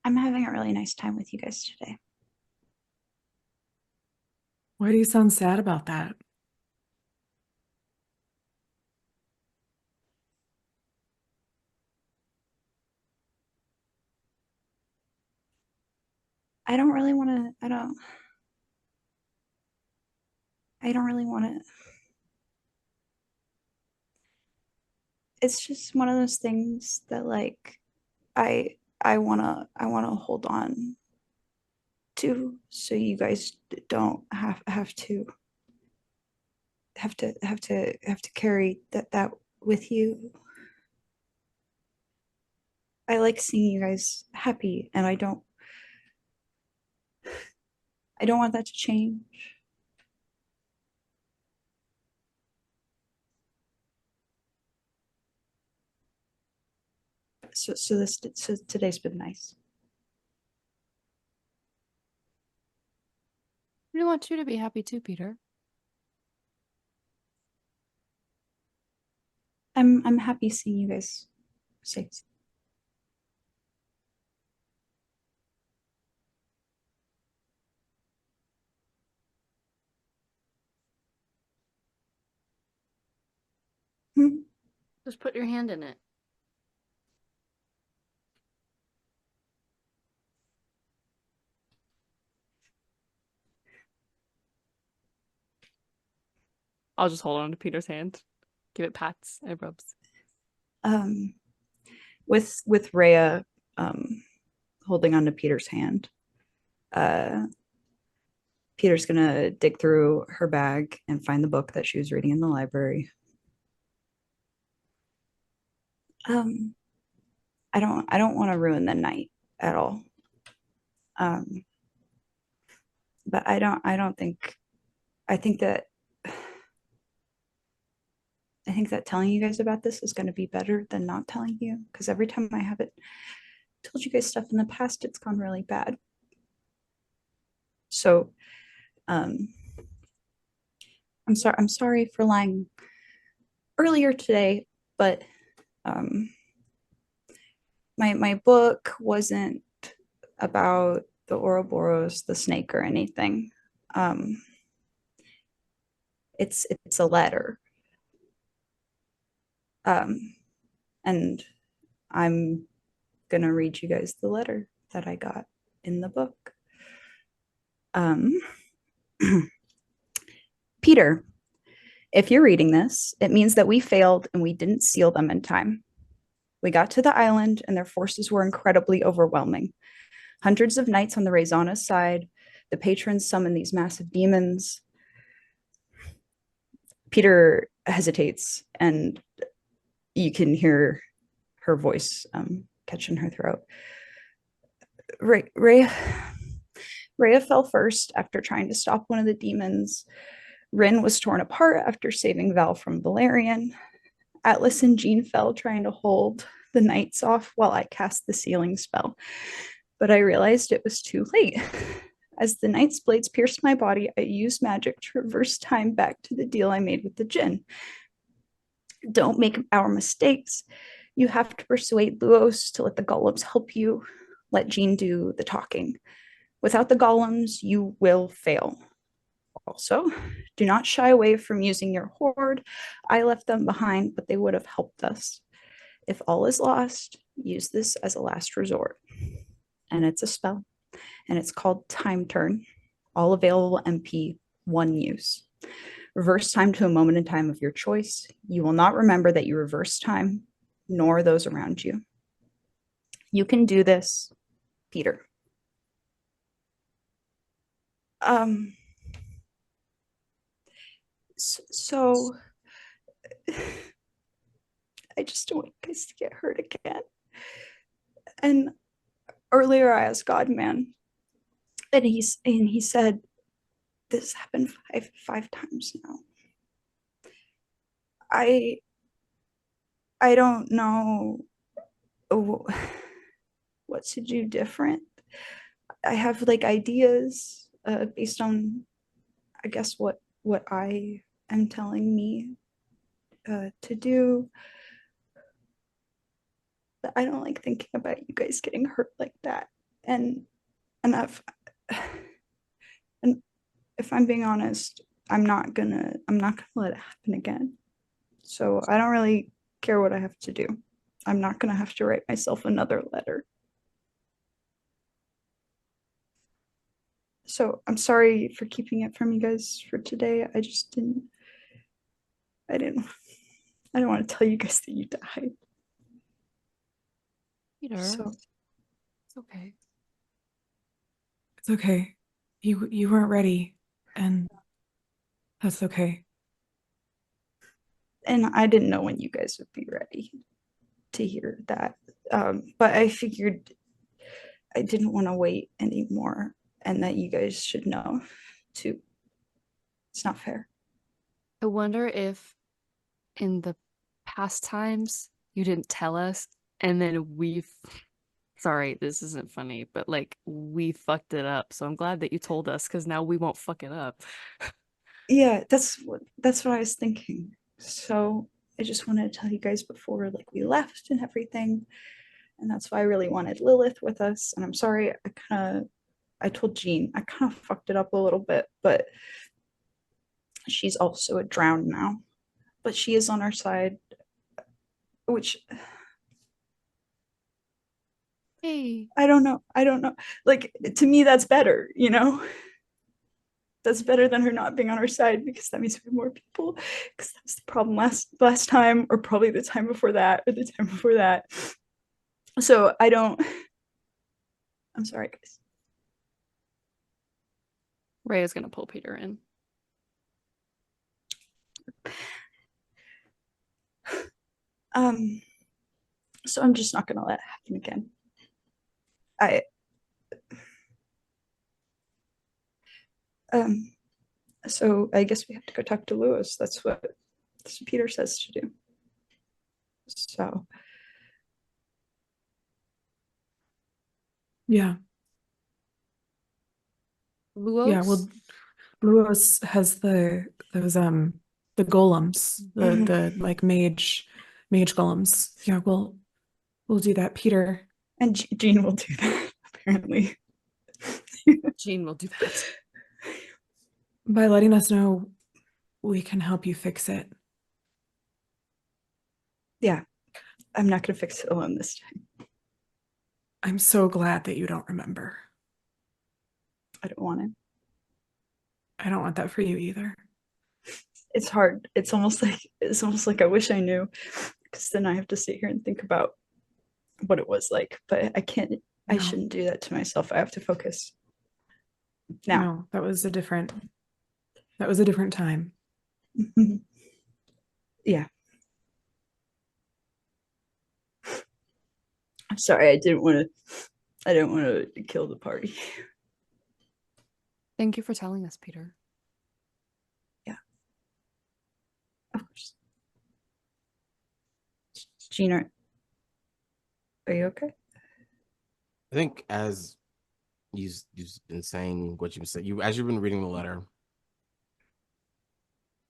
I'm having a really nice time with you guys today. Why do you sound sad about that? I don't really want to, I don't really want to. It's just one of those things that like I want to hold on to, so you guys don't have to carry that with you. I like seeing you guys happy, and I don't want that to change. So today's been nice. We want you to be happy too, Peter. I'm happy seeing you guys safe. Just put your hand in it. I'll just hold on to Peter's hand. Give it pats and rubs. With Rhea holding onto Peter's hand, Peter's gonna dig through her bag and find the book that she was reading in the library. I don't want to ruin the night at all. But I think that telling you guys about this is going to be better than not telling you, because every time I have told you guys stuff in the past, it's gone really bad. So I'm sorry for lying earlier today, but my book wasn't about the Ouroboros, the snake, or anything. It's a letter. And I'm gonna read you guys the letter that I got in the book. Peter, if you're reading this, it means that we failed and we didn't seal them in time. We got to the island and their forces were incredibly overwhelming. Hundreds of knights on the Rezana's side. The patrons summoned these massive demons. Peter hesitates, and you can hear her voice catch in her throat. Rhea fell first after trying to stop one of the demons. Rin was torn apart after saving Val from Valerian. Atlas and Jeane fell trying to hold the knights off while I cast the sealing spell. But I realized it was too late. As the knight's blades pierced my body, I used magic to reverse time back to the deal I made with the djinn. Don't make our mistakes. You have to persuade Luos to let the golems help you. Let Jeane do the talking. Without the golems, you will fail. Also, do not shy away from using your horde. I left them behind, but they would have helped us. If all is lost, use this as a last resort. And it's a spell, and it's called Time Turn. All available MP, 1 use. Reverse time to a moment in time of your choice. You will not remember that you reverse time, nor those around you. You can do this, Peter. So I just don't want you guys to get hurt again. And earlier I asked God-Man, and he said this happened five times now. I don't know what to do different. I have like ideas based on, I guess, what I am telling me to do. But I don't like thinking about you guys getting hurt like that. And if I'm being honest, I'm not gonna let it happen again. So I don't really care what I have to do. I'm not gonna have to write myself another letter. So I'm sorry for keeping it from you guys for today. I didn't want to tell you guys that you died. Peter, So it's okay. It's okay. You weren't ready, and that's okay. and I didn't know when you guys would be ready to hear that. But I figured I didn't want to wait anymore, and that you guys should know too. It's not fair. I wonder if in the past times you didn't tell us, and then sorry, this isn't funny, but like we fucked it up. So I'm glad that you told us, because now we won't fuck it up. Yeah, that's what I was thinking. So I just wanted to tell you guys before like we left and everything. And that's why I really wanted Lilith with us. And I'm sorry, I told Jeane I kind of fucked it up a little bit, but she's also a drowned now. But she is on our side, which Hey, I don't know. Like, to me, that's better, you know? That's better than her not being on our side, because that means we have more people. Because that was the problem last time, or probably the time before that, or the time before that. So I'm sorry, guys. Rhea's gonna pull Peter in. So I'm just not gonna let it happen again. So I guess we have to go talk to Lewis. That's what Peter says to do. So Yeah. Luos? Yeah, well, Luos has those the golems, the like mage golems. Yeah, we'll do that, Peter. And Jeane will do that, apparently. Jeane will do that. By letting us know, we can help you fix it. Yeah, I'm not gonna fix it alone this time. I'm so glad that you don't remember. I don't want to. I don't want that for you either. It's hard. It's almost like I wish I knew, because then I have to sit here and think about what it was like. But I can't. No. I shouldn't do that to myself. I have to focus now. No, that was a different time. Yeah. I'm sorry. I didn't want to kill the party. Thank you for telling us, Peter. Yeah. Of course. Jeane, are you okay? I think as you've been saying what you've said, as you've been reading the letter,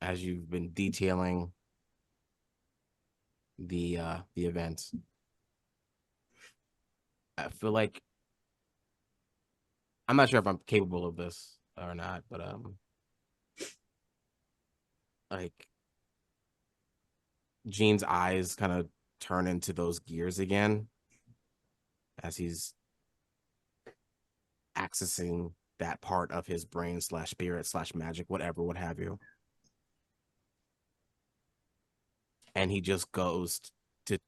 as you've been detailing the events. I feel like I'm not sure if I'm capable of this or not, but like Jeane's eyes kind of turn into those gears again as he's accessing that part of his brain / spirit / magic, whatever, what have you. And he just goes to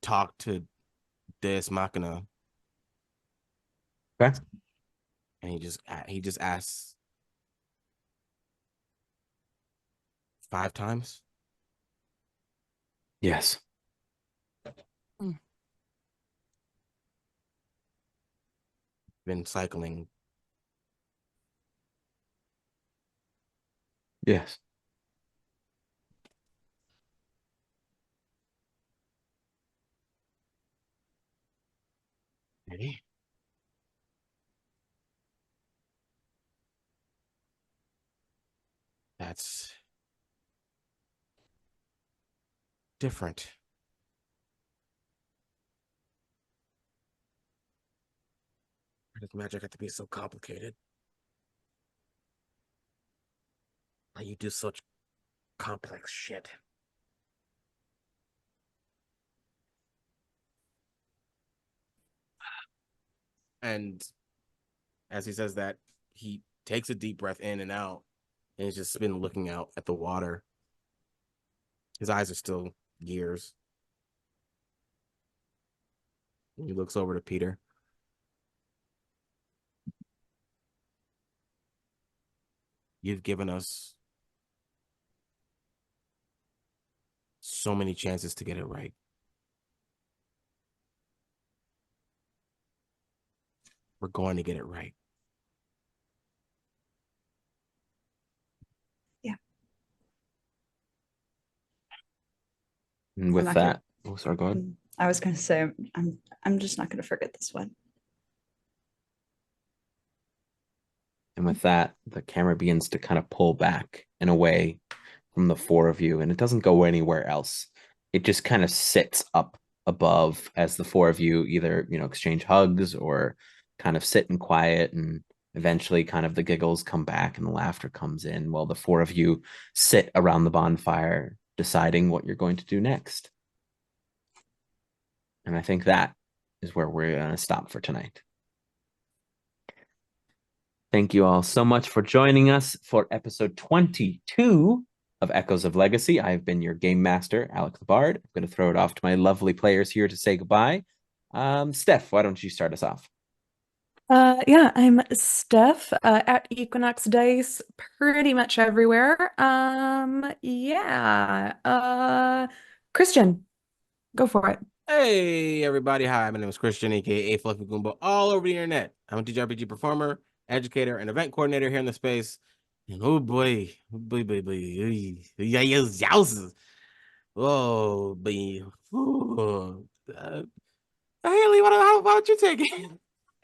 talk to Deus Machina. Okay. And he just asks 5 times. Yes. Been cycling. Yes. Ready? That's different. Why does magic have to be so complicated? Why you do such complex shit? And as he says that, he takes a deep breath in and out, and he's just been looking out at the water. His eyes are still gears. And he looks over to Peter. You've given us so many chances to get it right. We're going to get it right. Yeah. And with not that, oh, sorry, go ahead. I was going to say, I'm just not going to forget this one. And with that, the camera begins to kind of pull back and away from the 4 of you, and it doesn't go anywhere else. It just kind of sits up above as the 4 of you either, exchange hugs or kind of sit in quiet, and eventually kind of the giggles come back and the laughter comes in while the 4 of you sit around the bonfire deciding what you're going to do next. And I think that is where we're going to stop for tonight. Thank you all so much for joining us for episode 22 of Echoes of Legacy. I've been your game master, AlecTheBard. I'm going to throw it off to my lovely players here to say goodbye. Steph, why don't you start us off? Yeah, I'm Steph at Equinoxdice, pretty much everywhere. Christian, go for it. Hey, everybody. Hi, my name is Christian, aka AFluffyGoomba, all over the internet. I'm a TTRPG performer, educator, and event coordinator here in the space. And oh boy. Yeah, oh, boy. Haley, how about you take it?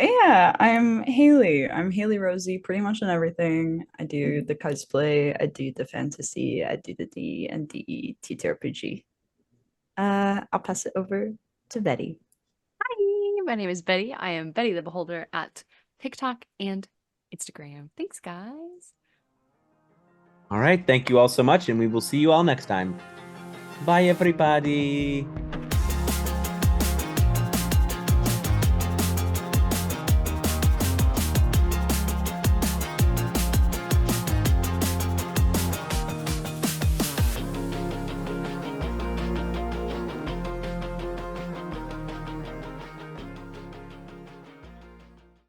Yeah, I'm Haley. I'm HailieRosie pretty much on everything. I do the cosplay, I do the fantasy, I do the D&D TTRPG. I'll pass it over to Betty. Hi, my name is Betty. I am BettyTheBeholder at TikTok and Instagram. Thanks, guys. All right. Thank you all so much, and we will see you all next time. Bye, everybody.